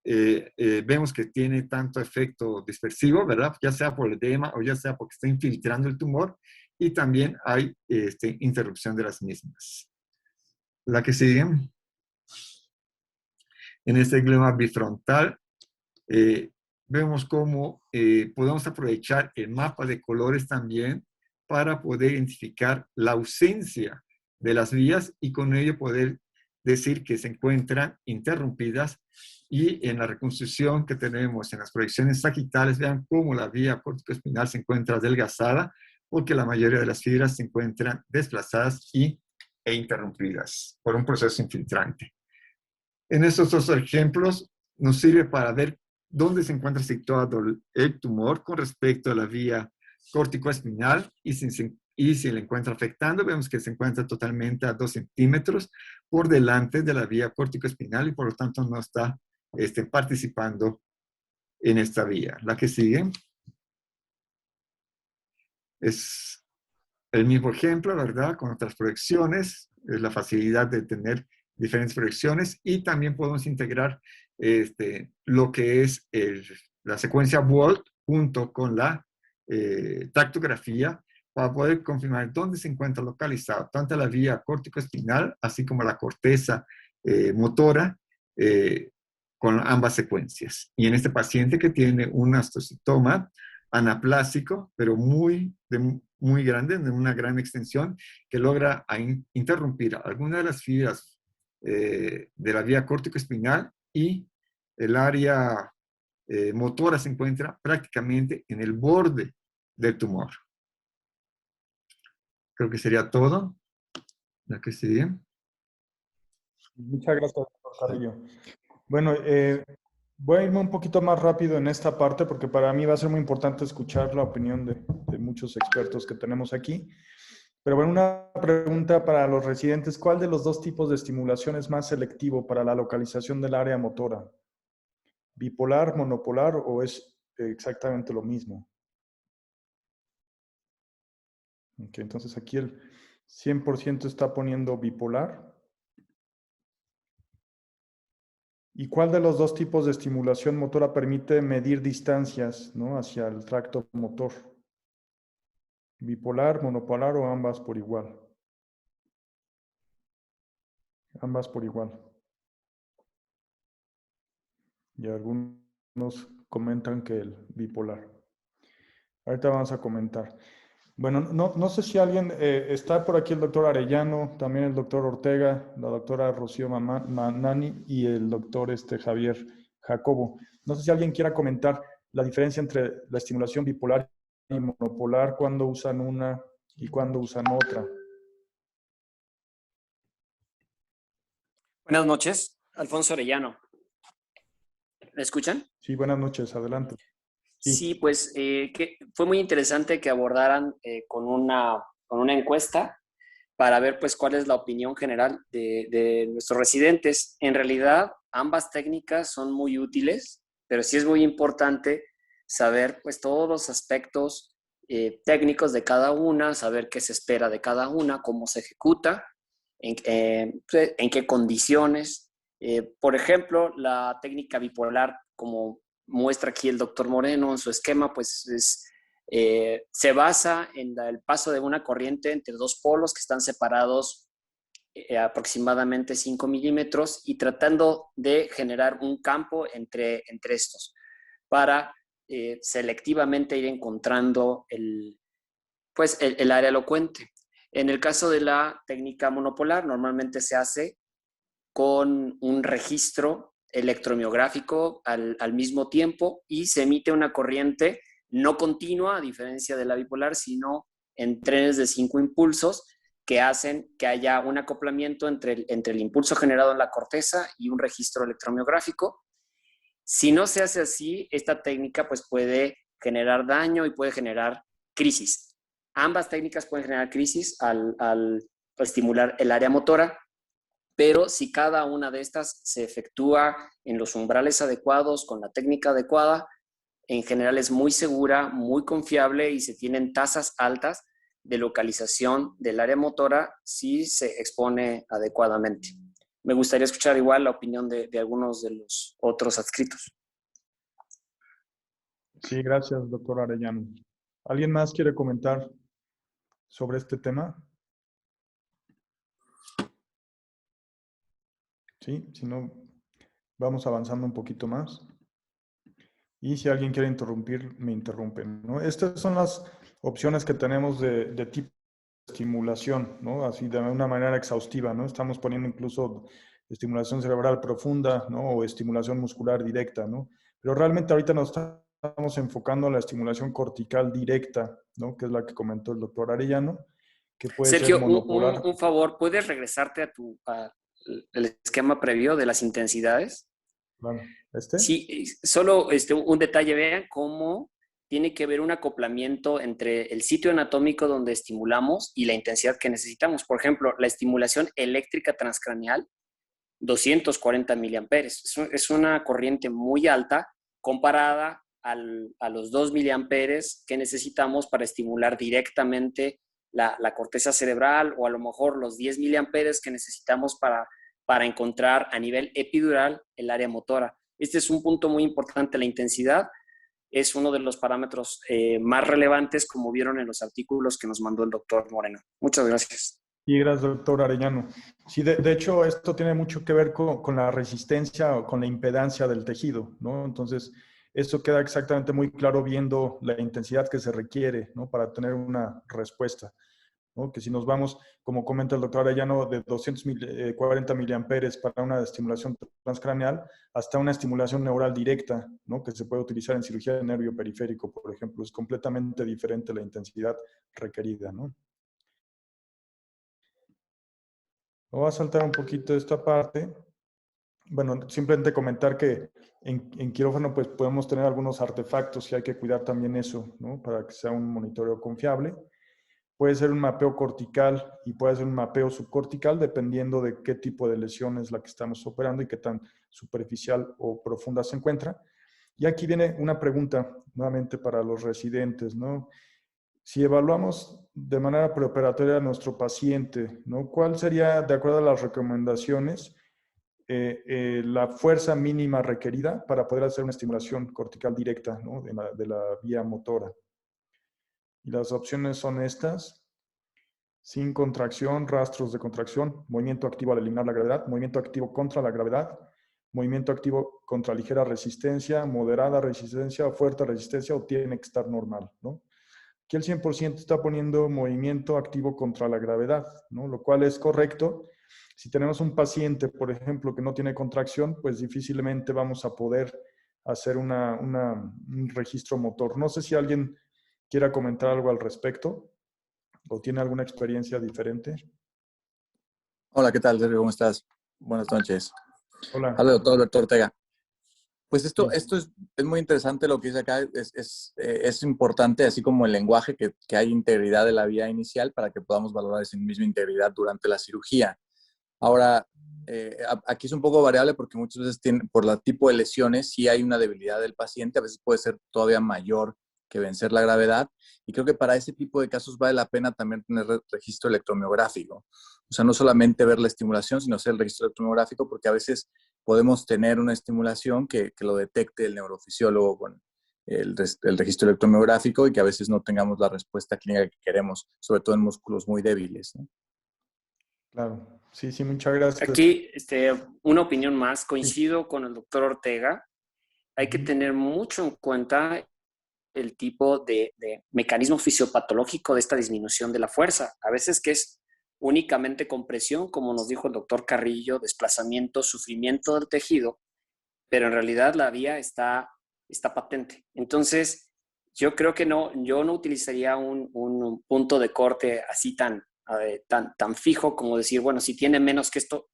vemos que tiene tanto efecto dispersivo, ¿verdad? Ya sea por el edema o ya sea porque está infiltrando el tumor, y también hay interrupción de las mismas. La que sigue. En este glema bifrontal vemos cómo podemos aprovechar el mapa de colores también para poder identificar la ausencia de las vías y con ello poder decir que se encuentran interrumpidas. Y en la reconstrucción que tenemos en las proyecciones sagitales, vean cómo la vía corticoespinal se encuentra adelgazada porque la mayoría de las fibras se encuentran desplazadas e interrumpidas por un proceso infiltrante. En estos dos ejemplos nos sirve para ver dónde se encuentra situado el tumor con respecto a la vía corticoespinal y si le encuentra afectando, vemos que se encuentra totalmente a 2 centímetros por delante de la vía corticoespinal y por lo tanto no está participando en esta vía. La que sigue es el mismo ejemplo, ¿verdad? Con otras proyecciones, es la facilidad de tener diferentes proyecciones, y también podemos integrar lo que es la secuencia Wald junto con la tractografía para poder confirmar dónde se encuentra localizado tanto la vía córtico-espinal así como la corteza motora con ambas secuencias. Y en este paciente que tiene un astocitoma anaplásico, pero muy grande, de una gran extensión, que logra interrumpir algunas de las fibras de la vía córtico-espinal, y el área motora se encuentra prácticamente en el borde del tumor. Creo que sería todo. La que sigue. Muchas gracias, doctor Carrillo. Bueno, voy a irme un poquito más rápido en esta parte porque para mí va a ser muy importante escuchar la opinión de muchos expertos que tenemos aquí. Pero bueno, una pregunta para los residentes. ¿Cuál de los dos tipos de estimulación es más selectivo para la localización del área motora? ¿Bipolar, monopolar o es exactamente lo mismo? Okay, entonces aquí el 100% está poniendo bipolar. ¿Y cuál de los dos tipos de estimulación motora permite medir distancias, ¿no?, hacia el tracto motor? ¿Bipolar, monopolar o ambas por igual? Ambas por igual. Y algunos comentan que el bipolar. Ahorita vamos a comentar. Bueno, no sé si alguien, está por aquí el doctor Arellano, también el doctor Ortega, la doctora Rocío Manani y el doctor Javier Jacobo. No sé si alguien quiera comentar la diferencia entre la estimulación bipolar y monopolar, cuándo usan una y cuándo usan otra. Buenas noches, Alfonso Arellano. ¿Me escuchan? Sí, buenas noches, adelante. Sí, pues que fue muy interesante que abordaran con una encuesta para ver pues cuál es la opinión general de nuestros residentes. En realidad, ambas técnicas son muy útiles, pero sí es muy importante saber pues todos los aspectos técnicos de cada una, saber qué se espera de cada una, cómo se ejecuta, en qué condiciones. Por ejemplo, la técnica bipolar, como muestra aquí el doctor Moreno en su esquema, pues se basa en el paso de una corriente entre dos polos que están separados aproximadamente 5 milímetros y tratando de generar un campo entre estos para selectivamente ir encontrando el área elocuente. En el caso de la técnica monopolar, normalmente se hace con un registro electromiográfico al mismo tiempo y se emite una corriente no continua, a diferencia de la bipolar, sino en trenes de 5 impulsos que hacen que haya un acoplamiento entre el impulso generado en la corteza y un registro electromiográfico. Si no se hace así, esta técnica pues puede generar daño y puede generar crisis. Ambas técnicas pueden generar crisis al estimular el área motora, pero si cada una de estas se efectúa en los umbrales adecuados, con la técnica adecuada, en general es muy segura, muy confiable y se tienen tasas altas de localización del área motora si se expone adecuadamente. Me gustaría escuchar igual la opinión de algunos de los otros adscritos. Sí, gracias, doctor Arellano. ¿Alguien más quiere comentar sobre este tema? Sí, si no, vamos avanzando un poquito más. Y si alguien quiere interrumpir, me interrumpen, ¿no? Estas son las opciones que tenemos de tipo de estimulación, ¿no? Así de una manera exhaustiva, ¿no? Estamos poniendo incluso estimulación cerebral profunda, ¿no? O estimulación muscular directa, ¿no? Pero realmente ahorita nos estamos enfocando en la estimulación cortical directa, ¿no? Que es la que comentó el doctor Arellano, que puede Sergio, ser monopolar. un favor, ¿puedes regresarte el esquema previo de las intensidades? Claro. Sí, solo un detalle, vean cómo tiene que haber un acoplamiento entre el sitio anatómico donde estimulamos y la intensidad que necesitamos. Por ejemplo, la estimulación eléctrica transcraneal, 240 miliamperes. Es una corriente muy alta comparada a los 2 miliamperes que necesitamos para estimular directamente la corteza cerebral, o a lo mejor los 10 miliamperes que necesitamos para encontrar a nivel epidural el área motora. Este es un punto muy importante. La intensidad es uno de los parámetros más relevantes, como vieron en los artículos que nos mandó el doctor Moreno. Muchas gracias. Y gracias, doctor Arellano. Sí, de hecho, esto tiene mucho que ver con la resistencia o con la impedancia del tejido, ¿no? Entonces, esto queda exactamente muy claro viendo la intensidad que se requiere, ¿no? Para tener una respuesta, ¿no? Que si nos vamos, como comenta el doctor Arellano, de 240 miliamperes para una estimulación transcraneal hasta una estimulación neural directa, ¿no? Que se puede utilizar en cirugía de nervio periférico, por ejemplo. Es completamente diferente la intensidad requerida, ¿no? Voy a saltar un poquito esta parte. Bueno, simplemente comentar que en quirófano pues podemos tener algunos artefactos y hay que cuidar también eso, ¿no? Para que sea un monitoreo confiable. Puede ser un mapeo cortical y puede ser un mapeo subcortical dependiendo de qué tipo de lesión es la que estamos operando y qué tan superficial o profunda se encuentra. Y aquí viene una pregunta nuevamente para los residentes, ¿no? Si evaluamos de manera preoperatoria a nuestro paciente, ¿no? ¿Cuál sería, de acuerdo a las recomendaciones, la fuerza mínima requerida para poder hacer una estimulación cortical directa, ¿no? de la vía motora? Y las opciones son estas: sin contracción, rastros de contracción, movimiento activo al eliminar la gravedad, movimiento activo contra la gravedad, movimiento activo contra ligera resistencia, moderada resistencia o fuerte resistencia, o tiene que estar normal, ¿no? Aquí el 100% está poniendo movimiento activo contra la gravedad, ¿no? Lo cual es correcto. Si tenemos un paciente, por ejemplo, que no tiene contracción, pues difícilmente vamos a poder hacer un registro motor. No sé si alguien quiera comentar algo al respecto o tiene alguna experiencia diferente. Hola, ¿qué tal, Sergio? ¿Cómo estás? Buenas noches. Hola. Hola, doctor Ortega. Pues esto es muy interesante lo que dice acá. Es importante, así como el lenguaje, que hay integridad de la vía inicial para que podamos valorar esa misma integridad durante la cirugía. Ahora, aquí es un poco variable porque muchas veces por el tipo de lesiones sí hay una debilidad del paciente, a veces puede ser todavía mayor que vencer la gravedad, y creo que para ese tipo de casos vale la pena también tener registro electromiográfico. O sea, no solamente ver la estimulación, sino hacer el registro electromiográfico, porque a veces podemos tener una estimulación que lo detecte el neurofisiólogo con el registro electromiográfico y que a veces no tengamos la respuesta clínica que queremos, sobre todo en músculos muy débiles, ¿no? Claro, sí, sí, muchas gracias. Aquí, una opinión más, coincido con el doctor Ortega. Hay que tener mucho en cuenta el tipo de mecanismo fisiopatológico de esta disminución de la fuerza. A veces que es únicamente compresión, como nos dijo el doctor Carrillo, desplazamiento, sufrimiento del tejido, pero en realidad la vía está patente. Entonces, yo creo que yo no utilizaría un punto de corte así tan fijo como decir, bueno, si tiene menos que esto,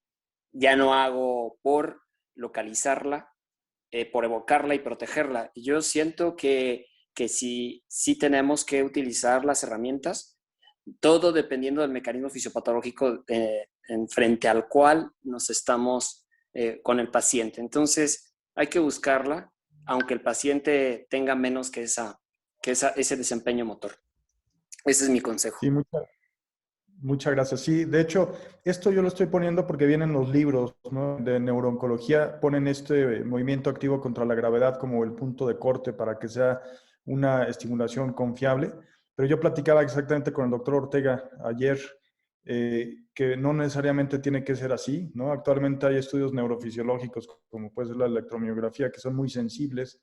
ya no hago por localizarla, por evocarla y protegerla. Yo siento que sí tenemos que utilizar las herramientas, todo dependiendo del mecanismo fisiopatológico en frente al cual nos estamos con el paciente. Entonces, hay que buscarla, aunque el paciente tenga menos que ese desempeño motor. Ese es mi consejo. Sí, muchas gracias. Sí, de hecho, esto yo lo estoy poniendo porque vienen los libros, ¿no?, de neurooncología, ponen este movimiento activo contra la gravedad como el punto de corte para que sea una estimulación confiable. Pero yo platicaba exactamente con el doctor Ortega ayer que no necesariamente tiene que ser así, ¿no? Actualmente hay estudios neurofisiológicos, como puede ser la electromiografía, que son muy sensibles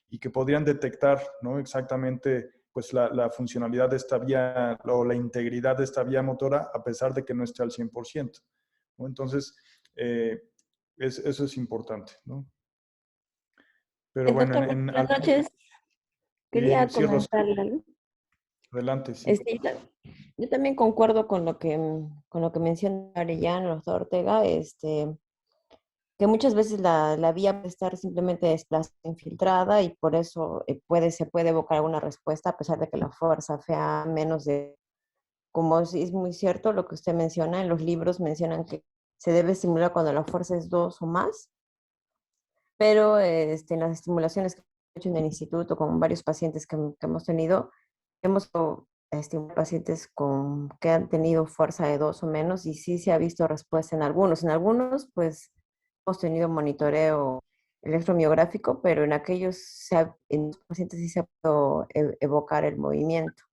y que podrían detectar, ¿no?, exactamente pues la funcionalidad de esta vía o la integridad de esta vía motora a pesar de que no esté al 100%, ¿no? Entonces, eso es importante, ¿no? Pero bueno, Doctor, buenas noches. Quería sí, Rosa, comentarle algo. adelante, sí. Yo también concuerdo con lo que menciona Arellano, el doctor Ortega, que muchas veces la vía puede estar simplemente desplazada, infiltrada, y por eso se puede evocar alguna respuesta a pesar de que la fuerza sea menos de, como es muy cierto lo que usted menciona, en los libros mencionan que se debe estimular cuando la fuerza es 2 o más, pero en las estimulaciones que he hecho en el instituto con varios pacientes que hemos tenido, hemos estimulado pacientes que han tenido fuerza de 2 o menos, y sí se ha visto respuesta en algunos. En algunos, pues, hemos tenido monitoreo electromiográfico, pero en en los pacientes sí se ha podido evocar el movimiento.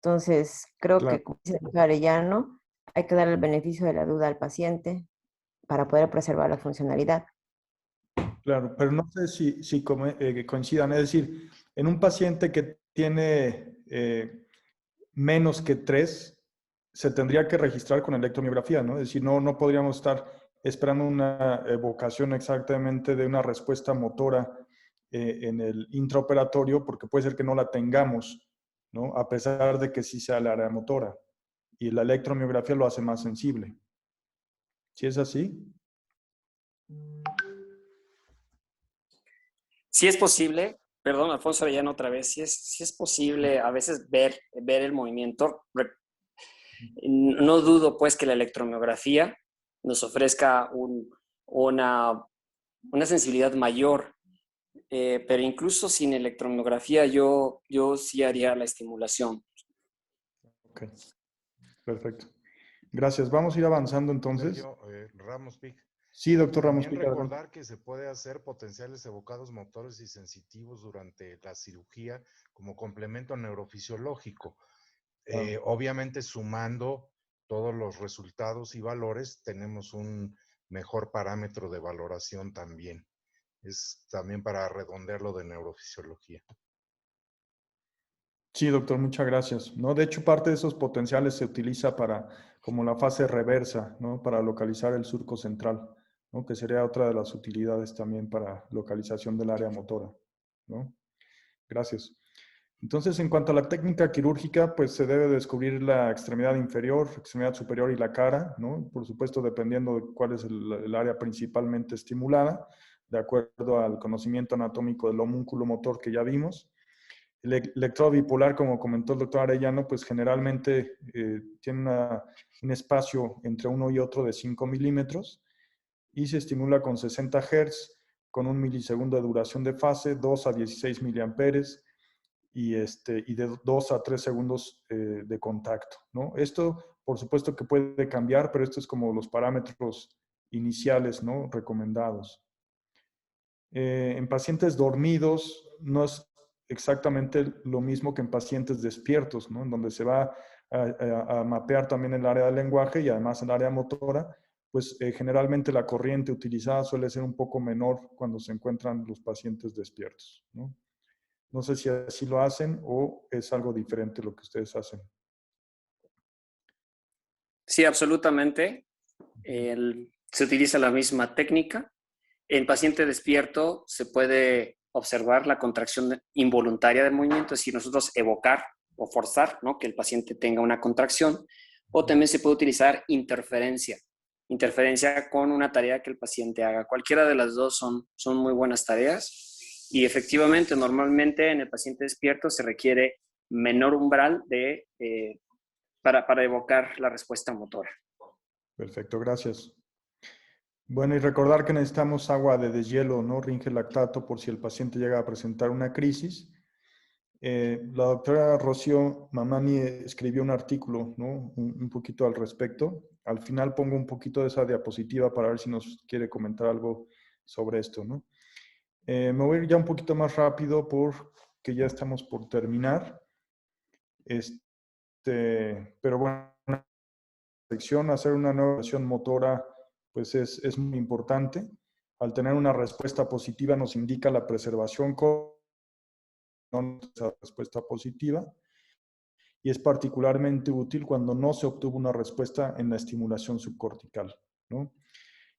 Entonces, creo que, como dice el doctor Arellano, hay que dar el beneficio de la duda al paciente para poder preservar la funcionalidad. Claro, pero no sé si coincidan. Es decir, en un paciente que tiene menos que 3, se tendría que registrar con electromiografía, ¿no? Es decir, no podríamos estar esperando una evocación exactamente de una respuesta motora en el intraoperatorio, porque puede ser que no la tengamos, ¿no? A pesar de que sí sea el área motora. Y la electromiografía lo hace más sensible. ¿Sí es así? Sí es posible, perdón, Alfonso Arellano otra vez, sí es posible a veces ver el movimiento. No dudo pues que la electromiografía nos ofrezca una sensibilidad mayor, pero incluso sin electromiografía yo sí haría la estimulación. Ok, perfecto. Gracias. Vamos a ir avanzando entonces. Sergio, Ramos Pic. Sí, doctor Ramos También Pic. recordar que se puede hacer potenciales evocados motores y sensitivos durante la cirugía como complemento neurofisiológico. Obviamente, sumando todos los resultados y valores, tenemos un mejor parámetro de valoración también. Es también para redondear lo de neurofisiología. Sí, doctor, muchas gracias. ¿No? De hecho, parte de esos potenciales se utiliza para, como la fase reversa, ¿no? Para localizar el surco central, ¿no? Que sería otra de las utilidades también para localización del área motora, ¿no? Gracias. Entonces, en cuanto a la técnica quirúrgica, pues se debe descubrir la extremidad inferior, extremidad superior y la cara, ¿no? Por supuesto, dependiendo de cuál es el área principalmente estimulada, de acuerdo al conocimiento anatómico del homúnculo motor que ya vimos. El electrodo bipolar, como comentó el doctor Arellano, pues generalmente tiene un espacio entre uno y otro de 5 milímetros y se estimula con 60 Hz, con 1 milisegundo de duración de fase, 2 a 16 miliamperes y de 2 a 3 segundos de contacto, ¿no? Esto, por supuesto que puede cambiar, pero esto es como los parámetros iniciales, ¿no? Recomendados. En pacientes dormidos no es exactamente lo mismo que en pacientes despiertos, ¿no? En donde se va a mapear también el área del lenguaje y además el área motora, pues generalmente la corriente utilizada suele ser un poco menor cuando se encuentran los pacientes despiertos, ¿no? No sé si así lo hacen o es algo diferente lo que ustedes hacen. Sí, absolutamente. Se utiliza la misma técnica. En paciente despierto se puede observar la contracción involuntaria del movimiento, es decir, nosotros evocar o forzar, ¿no? Que el paciente tenga una contracción, o también se puede utilizar interferencia con una tarea que el paciente haga. Cualquiera de las dos son muy buenas tareas y efectivamente, normalmente en el paciente despierto se requiere menor umbral para evocar la respuesta motora. Perfecto, gracias. Bueno, y recordar que necesitamos agua de deshielo, ¿no? Ringe lactato por si el paciente llega a presentar una crisis. La doctora Rocío Mamani escribió un artículo, ¿no? Un poquito al respecto. Al final pongo un poquito de esa diapositiva para ver si nos quiere comentar algo sobre esto, ¿no? Me voy a ir ya un poquito más rápido porque ya estamos por terminar. Pero bueno, hacer una nueva evaluación motora pues es muy importante. Al tener una respuesta positiva nos indica la preservación con esa respuesta positiva y es particularmente útil cuando no se obtuvo una respuesta en la estimulación subcortical, ¿no?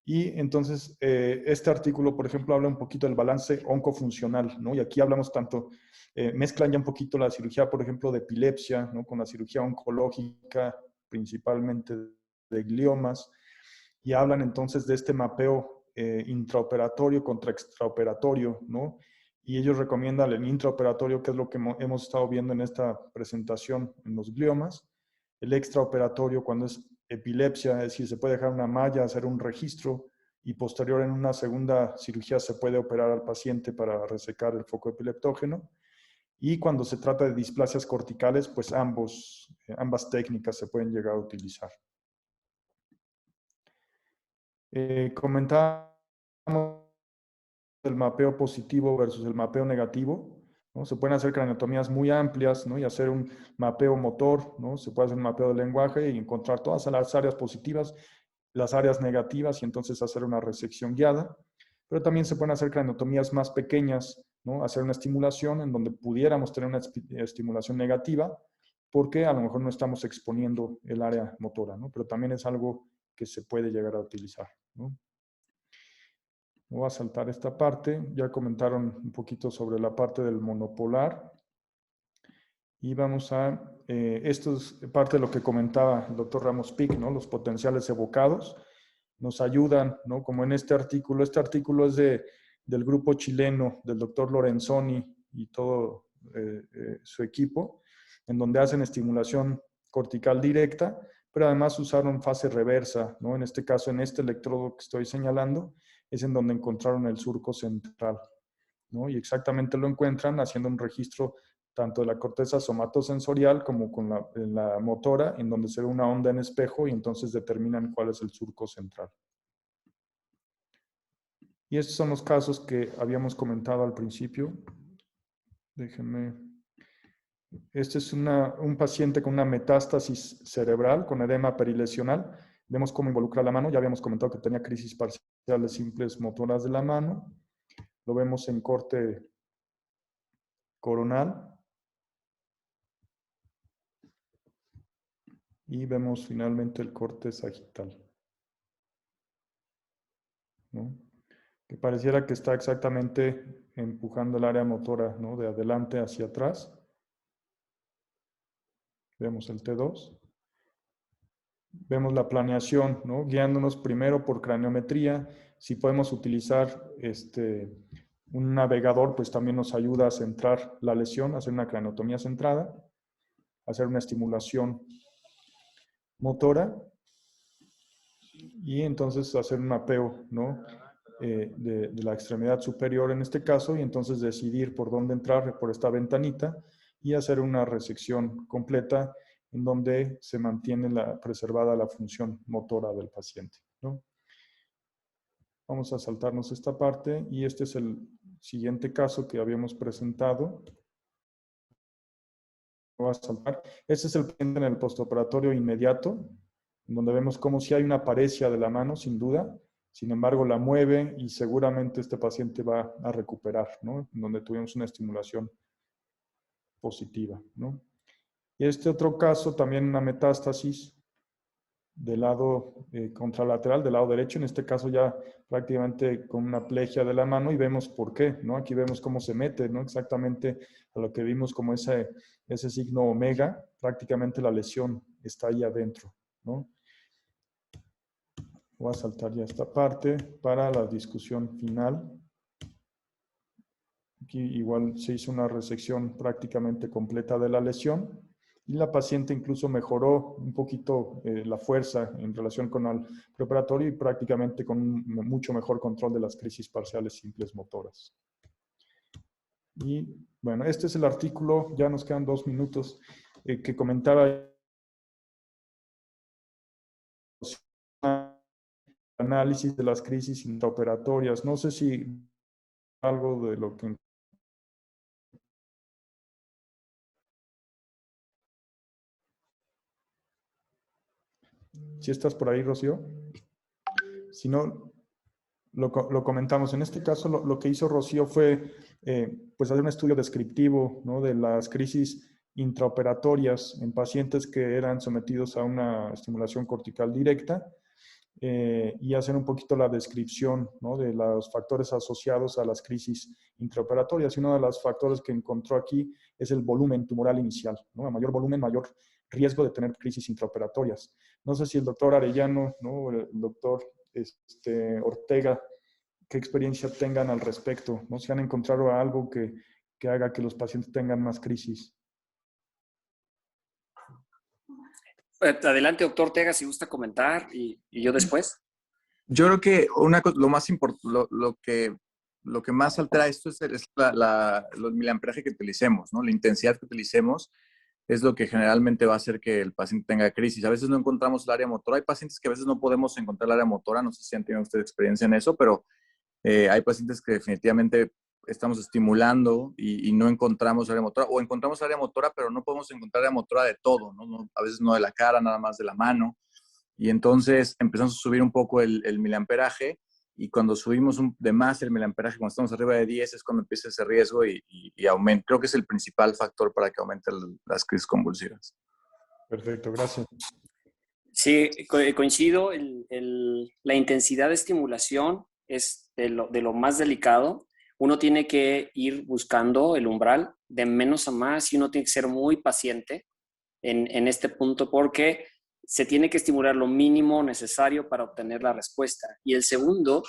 Y entonces, este artículo, por ejemplo, habla un poquito del balance oncofuncional, ¿no? Y aquí hablamos tanto, mezclan ya un poquito la cirugía, por ejemplo, de epilepsia, ¿no? Con la cirugía oncológica, principalmente de gliomas, y hablan entonces de este mapeo intraoperatorio contra extraoperatorio, ¿no? Y ellos recomiendan el intraoperatorio, que es lo que hemos estado viendo en esta presentación en los gliomas, el extraoperatorio cuando es epilepsia, es decir, se puede dejar una malla, hacer un registro y posterior en una segunda cirugía se puede operar al paciente para resecar el foco epileptógeno. Y cuando se trata de displasias corticales, pues ambas técnicas se pueden llegar a utilizar. Comentábamos el mapeo positivo versus el mapeo negativo, ¿no? Se pueden hacer craniotomías muy amplias, ¿no? Y hacer un mapeo motor, ¿no? Se puede hacer un mapeo de lenguaje y encontrar todas las áreas positivas, las áreas negativas y entonces hacer una resección guiada. Pero también se pueden hacer craniotomías más pequeñas, ¿no? Hacer una estimulación en donde pudiéramos tener una estimulación negativa porque a lo mejor no estamos exponiendo el área motora, ¿no? Pero también es algo que se puede llegar a utilizar, ¿no? Voy a saltar esta parte. Ya comentaron un poquito sobre la parte del monopolar. Y vamos a... esto es parte de lo que comentaba el doctor Ramos Pic, ¿no? Los potenciales evocados nos ayudan, ¿no? Como en este artículo. Este artículo es del grupo chileno, del doctor Lorenzoni y todo su equipo, en donde hacen estimulación cortical directa, pero además usaron fase reversa, ¿no? En este caso, en este electrodo que estoy señalando, es en donde encontraron el surco central, ¿no? Y exactamente lo encuentran haciendo un registro tanto de la corteza somatosensorial como con la motora, en donde se ve una onda en espejo y entonces determinan cuál es el surco central. Y estos son los casos que habíamos comentado al principio. Déjenme... Este es un paciente con una metástasis cerebral, con edema perilesional. Vemos cómo involucra la mano. Ya habíamos comentado que tenía crisis parciales simples motoras de la mano. Lo vemos en corte coronal. y vemos finalmente el corte sagital, ¿no? Que pareciera que está exactamente empujando el área motora, ¿no? De adelante hacia atrás. Vemos el T2. Vemos la planeación, ¿no? Guiándonos primero por craniometría. Si podemos utilizar un navegador, pues también nos ayuda a centrar la lesión, hacer una craniotomía centrada, hacer una estimulación motora y entonces hacer un mapeo, ¿no? De la extremidad superior en este caso, y entonces decidir por dónde entrar por esta ventanita y hacer una resección completa en donde se mantiene preservada la función motora del paciente, ¿no? Vamos a saltarnos esta parte y este es el siguiente caso que habíamos presentado. Voy a saltar. Este es el paciente en el postoperatorio inmediato, donde vemos como si hay una paresia de la mano, sin duda. Sin embargo, la mueve y seguramente este paciente va a recuperar, ¿no? Donde tuvimos una estimulación positiva, ¿no? Y este otro caso, también una metástasis del lado contralateral, del lado derecho, en este caso ya prácticamente con una plegia de la mano, y vemos por qué, ¿no? Aquí vemos cómo se mete, ¿no? Exactamente a lo que vimos como ese signo omega, prácticamente la lesión está ahí adentro, ¿no? Voy a saltar ya esta parte para la discusión final. Aquí igual se hizo una resección prácticamente completa de la lesión y la paciente incluso mejoró un poquito la fuerza en relación con el preoperatorio y prácticamente con un mucho mejor control de las crisis parciales simples motoras. Y bueno, este es el artículo, ya nos quedan 2 minutos, que comentaba análisis de las crisis intraoperatorias. No sé si algo de lo que... ¿Sí estás por ahí, Rocío? Si no, lo comentamos. En este caso, lo que hizo Rocío fue pues hacer un estudio descriptivo, ¿no? De las crisis intraoperatorias en pacientes que eran sometidos a una estimulación cortical directa y hacer un poquito la descripción, ¿no? De los factores asociados a las crisis intraoperatorias. Y uno de los factores que encontró aquí es el volumen tumoral inicial, ¿no? A mayor volumen, mayor riesgo de tener crisis intraoperatorias. No sé si el doctor Arellano, ¿no? O el doctor Ortega, qué experiencia tengan al respecto, ¿no? Si han encontrado algo que haga que los pacientes tengan más crisis. Adelante, doctor Ortega, si gusta comentar y yo después. Yo creo que lo más importante, lo que más altera esto es el miliamperaje que utilicemos, ¿no? La intensidad que utilicemos es lo que generalmente va a hacer que el paciente tenga crisis. A veces no encontramos el área motora. Hay pacientes que a veces no podemos encontrar el área motora. No sé si han tenido ustedes experiencia en eso, pero hay pacientes que definitivamente estamos estimulando y no encontramos área motora, o encontramos área motora, pero no podemos encontrar área motora de todo, ¿no? A veces no de la cara, nada más de la mano. Y entonces empezamos a subir un poco el miliamperaje, y cuando subimos de más el miliamperaje, cuando estamos arriba de 10, es cuando empieza ese riesgo y aumenta. Creo que es el principal factor para que aumenten las crisis convulsivas. Perfecto, gracias. Sí, coincido. La intensidad de estimulación es de lo más delicado. Uno tiene que ir buscando el umbral de menos a más y uno tiene que ser muy paciente en este punto porque se tiene que estimular lo mínimo necesario para obtener la respuesta. Y el segundo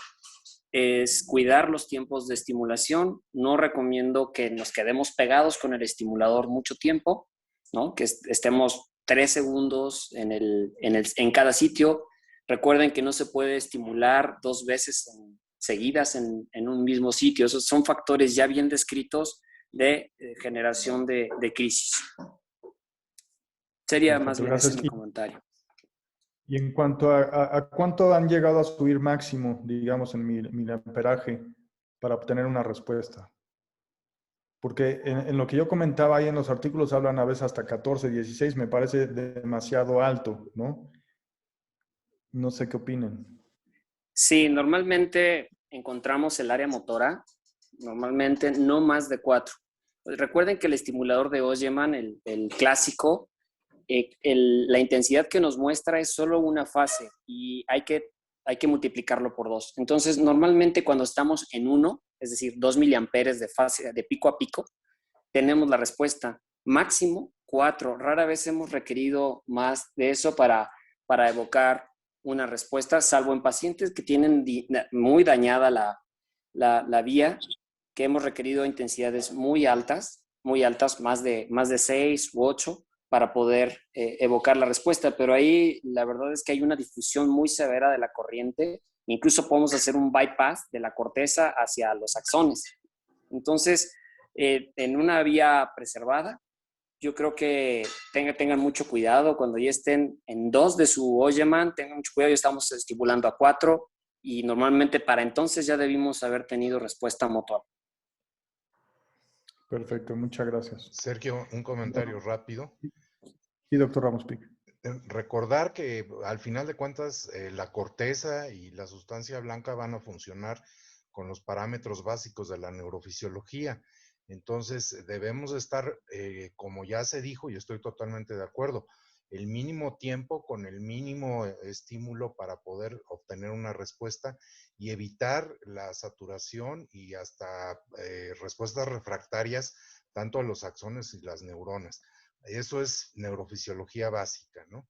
es cuidar los tiempos de estimulación. No recomiendo que nos quedemos pegados con el estimulador mucho tiempo, ¿no? Que estemos 3 segundos en cada sitio. Recuerden que no se puede estimular 2 veces seguidas en un mismo sitio. Esos son factores ya bien descritos de generación de crisis. Sería más bien ese mi comentario. Y en cuanto a cuánto han llegado a subir máximo, digamos, en miliamperaje para obtener una respuesta. Porque en lo que yo comentaba ahí en los artículos hablan a veces hasta 14, 16, me parece demasiado alto, ¿no? No sé qué opinen. Sí, normalmente encontramos el área motora, normalmente no más de 4. Pues recuerden que el estimulador de Ogeman, el clásico, la intensidad que nos muestra es solo una fase y hay que multiplicarlo por 2. Entonces, normalmente cuando estamos en 1, es decir, 2 miliamperes de fase de pico a pico, tenemos la respuesta máximo 4. Rara vez hemos requerido más de eso para evocar una respuesta, salvo en pacientes que tienen muy dañada la vía, que hemos requerido intensidades muy altas, más de 6 u 8, para poder evocar la respuesta. Pero ahí la verdad es que hay una difusión muy severa de la corriente. Incluso podemos hacer un bypass de la corteza hacia los axones. Entonces, en una vía preservada, yo creo que tengan mucho cuidado cuando ya estén en 2 de su Oyeman, tengan mucho cuidado, ya estamos estimulando a 4 y normalmente para entonces ya debimos haber tenido respuesta motor. Perfecto, muchas gracias. Sergio, un comentario rápido. Sí, doctor Ramos Pic. Recordar que al final de cuentas la corteza y la sustancia blanca van a funcionar con los parámetros básicos de la neurofisiología. Entonces debemos estar, como ya se dijo, y estoy totalmente de acuerdo, el mínimo tiempo con el mínimo estímulo para poder obtener una respuesta y evitar la saturación y hasta respuestas refractarias tanto a los axones y las neuronas. Eso es neurofisiología básica, ¿no?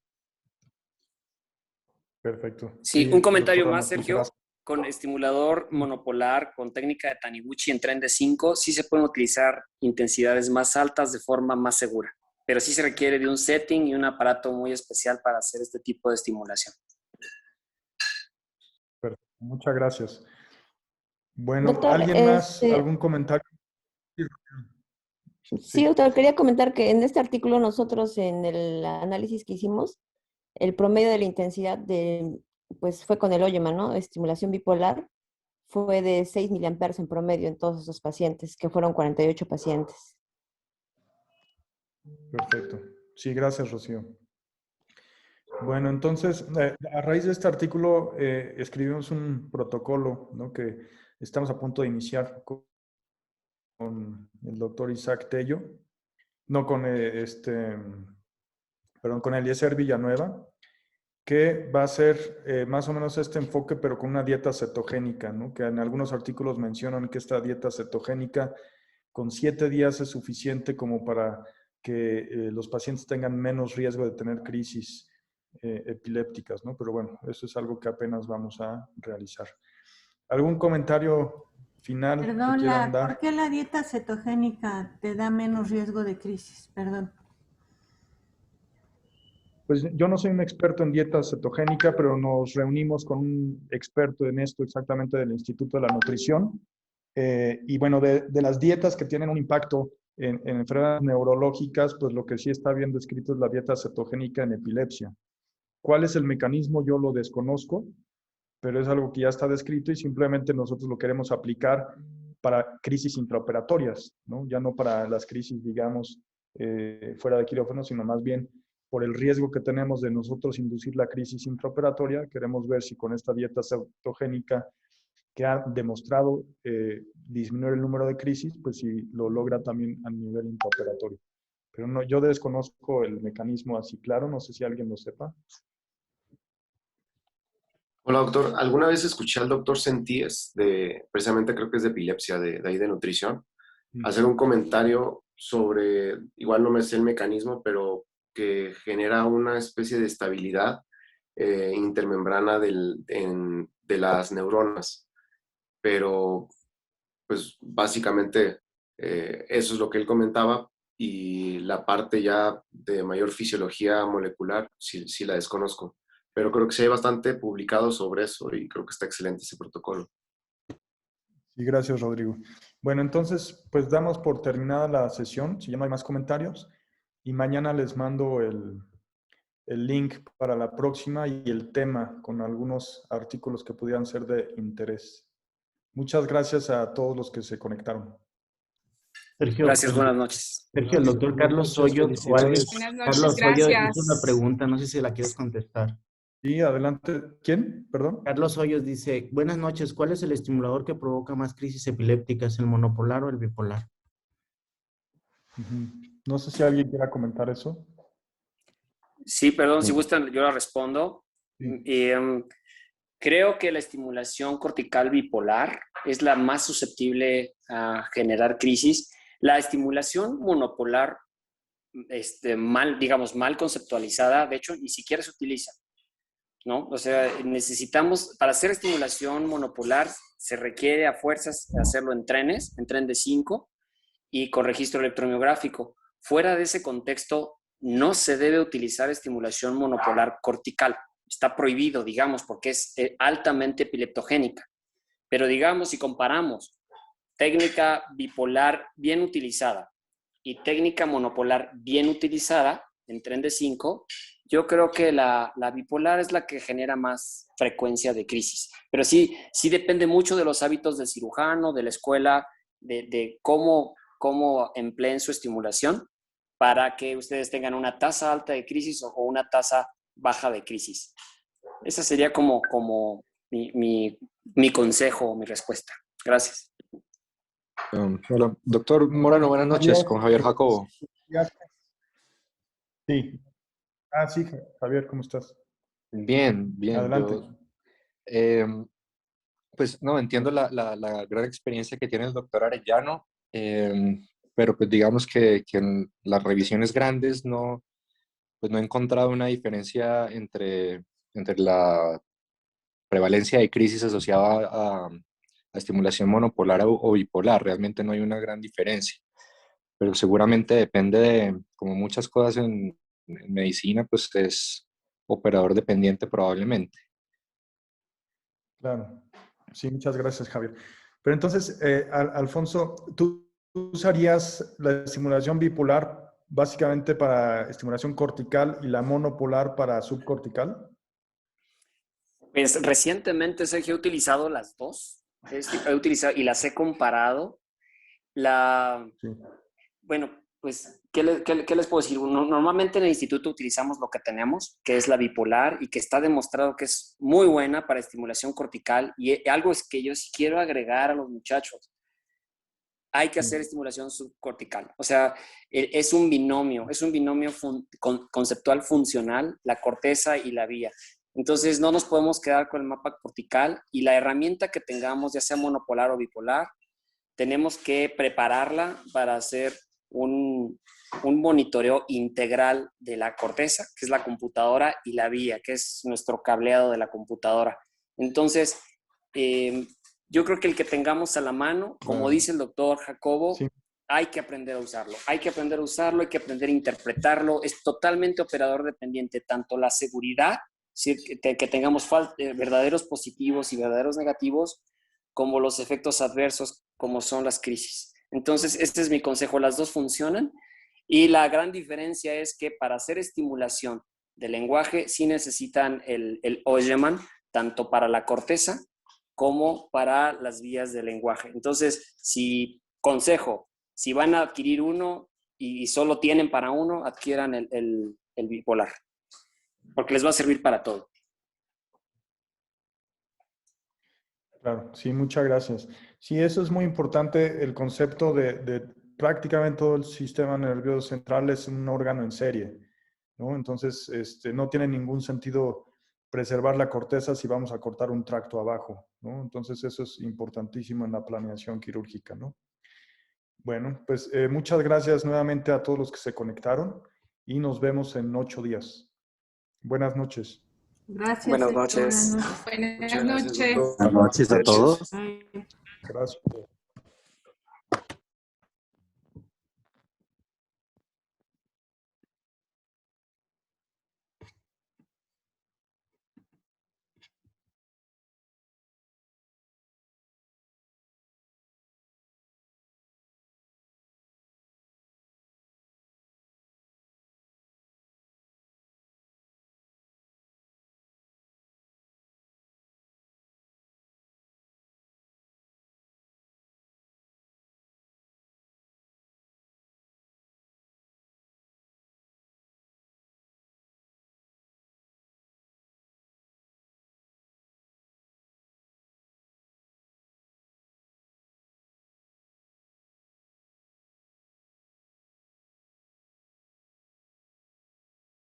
Perfecto. Sí, un comentario doctor más, Ramos, Sergio. Con estimulador monopolar, con técnica de Taniguchi en tren de 5, sí se pueden utilizar intensidades más altas de forma más segura, pero sí se requiere de un setting y un aparato muy especial para hacer este tipo de estimulación. Perfecto. Muchas gracias. Bueno, Doctor, ¿alguien más? ¿Algún comentario? Sí, doctor, quería comentar que en este artículo nosotros en el análisis que hicimos, el promedio de la intensidad pues fue con el Oyeman, ¿no? Estimulación bipolar fue de 6 miliamperes en promedio en todos esos pacientes, que fueron 48 pacientes. Perfecto. Sí, gracias, Rocío. Bueno, entonces, a raíz de este artículo, escribimos un protocolo, ¿no? Que estamos a punto de iniciar con el doctor Isaac Tello, no con con Eliezer Villanueva, que va a ser más o menos este enfoque, pero con una dieta cetogénica, ¿no? Que en algunos artículos mencionan que esta dieta cetogénica con 7 días es suficiente como para que los pacientes tengan menos riesgo de tener crisis epilépticas, ¿no? Pero bueno, eso es algo que apenas vamos a realizar. ¿Algún comentario final Perdón, que quieran dar? ¿por qué la dieta cetogénica te da menos riesgo de crisis? Perdón. Pues yo no soy un experto en dieta cetogénica, pero nos reunimos con un experto en esto exactamente del Instituto de la Nutrición. Y bueno, de las dietas que tienen un impacto en enfermedades neurológicas, pues lo que sí está bien descrito es la dieta cetogénica en epilepsia. ¿Cuál es el mecanismo? Yo lo desconozco, pero es algo que ya está descrito y simplemente nosotros lo queremos aplicar para crisis intraoperatorias, ¿no? Ya no para las crisis, digamos, fuera de quirófano, sino más bien por el riesgo que tenemos de nosotros inducir la crisis intraoperatoria. Queremos ver si con esta dieta cetogénica que ha demostrado disminuir el número de crisis, pues si lo logra también a nivel intraoperatorio. Pero no, yo desconozco el mecanismo así claro, no sé si alguien lo sepa. Hola, doctor. Alguna vez escuché al doctor Sentíes, precisamente creo que es de epilepsia, de ahí de nutrición, hacer un comentario sobre, igual no me sé el mecanismo, pero que genera una especie de estabilidad intermembrana de las neuronas. Pero, pues, básicamente eso es lo que él comentaba y la parte ya de mayor fisiología molecular, sí la desconozco. Pero creo que sí hay bastante publicado sobre eso y creo que está excelente ese protocolo. Sí, gracias, Rodrigo. Bueno, entonces, pues damos por terminada la sesión, si ya no hay más comentarios, y mañana les mando el link para la próxima y el tema con algunos artículos que pudieran ser de interés. Muchas gracias a todos los que se conectaron. Sergio, Gracias, buenas noches. Sergio, el doctor Carlos Hoyos, Felicidades. Buenas noches, Carlos Hoyos gracias. hizo una pregunta, no sé si la quieres contestar. Sí, adelante. ¿Quién? Perdón. Carlos Hoyos dice, buenas noches, ¿cuál es el estimulador que provoca más crisis epilépticas, el monopolar o el bipolar? No sé si alguien quiera comentar eso. Sí, perdón, si gustan, yo la respondo. Creo que la estimulación cortical bipolar es la más susceptible a generar crisis. La estimulación monopolar, mal conceptualizada, de hecho, ni siquiera se utiliza, ¿no? O sea, necesitamos, para hacer estimulación monopolar, se requiere a fuerzas hacerlo en trenes, en tren de 5 y con registro electromiográfico. Fuera de ese contexto, no se debe utilizar estimulación monopolar cortical. Está prohibido, digamos, porque es altamente epileptogénica. Pero digamos, si comparamos técnica bipolar bien utilizada y técnica monopolar bien utilizada en tren de 5, yo creo que la bipolar es la que genera más frecuencia de crisis. Pero sí depende mucho de los hábitos del cirujano, de la escuela, de cómo empleen su estimulación para que ustedes tengan una tasa alta de crisis o una tasa baja de crisis. Esa sería como mi consejo o mi respuesta. Gracias. Hola, doctor Morano, buenas noches, con Javier Jacobo. Sí. Sí, Javier, ¿cómo estás? Bien. Adelante. Pues no, entiendo la gran experiencia que tiene el doctor Arellano, pero pues digamos que en las revisiones grandes no he encontrado una diferencia entre la prevalencia de crisis asociada a estimulación monopolar o bipolar. Realmente no hay una gran diferencia, pero seguramente depende de, como muchas cosas en medicina, pues es operador dependiente probablemente. Claro. Sí, muchas gracias, Javier. Pero entonces, Alfonso, ¿tú usarías la estimulación bipolar básicamente para estimulación cortical y la monopolar para subcortical? Pues recientemente, Sergio, he utilizado las dos. He utilizado y las he comparado. Bueno, pues, ¿qué les puedo decir? Normalmente en el instituto utilizamos lo que tenemos, que es la bipolar y que está demostrado que es muy buena para estimulación cortical. Y algo es que yo sí quiero agregar a los muchachos. Hay que hacer estimulación subcortical. O sea, es un binomio conceptual funcional, la corteza y la vía. Entonces, no nos podemos quedar con el mapa cortical y la herramienta que tengamos, ya sea monopolar o bipolar, tenemos que prepararla para hacer un monitoreo integral de la corteza, que es la computadora, y la vía, que es nuestro cableado de la computadora. Entonces, yo creo que el que tengamos a la mano, como dice el doctor Jacobo, hay que aprender a usarlo. Hay que aprender a usarlo, hay que aprender a interpretarlo. Es totalmente operador dependiente, tanto la seguridad, que tengamos verdaderos positivos y verdaderos negativos, como los efectos adversos, como son las crisis. Entonces, este es mi consejo. Las dos funcionan y la gran diferencia es que para hacer estimulación del lenguaje sí necesitan el Ogeman, tanto para la corteza como para las vías del lenguaje. Entonces, si van a adquirir uno y solo tienen para uno, adquieran el bipolar, porque les va a servir para todo. Claro, sí, muchas gracias. Sí, eso es muy importante, el concepto de prácticamente todo el sistema nervioso central es un órgano en serie, ¿no? Entonces, no tiene ningún sentido preservar la corteza si vamos a cortar un tracto abajo, ¿no? Entonces, eso es importantísimo en la planeación quirúrgica, ¿no? Bueno, pues muchas gracias nuevamente a todos los que se conectaron y nos vemos en 8 días. Buenas noches. Gracias. Buenas noches. Buenas noches. Buenas noches a todos. Gracias.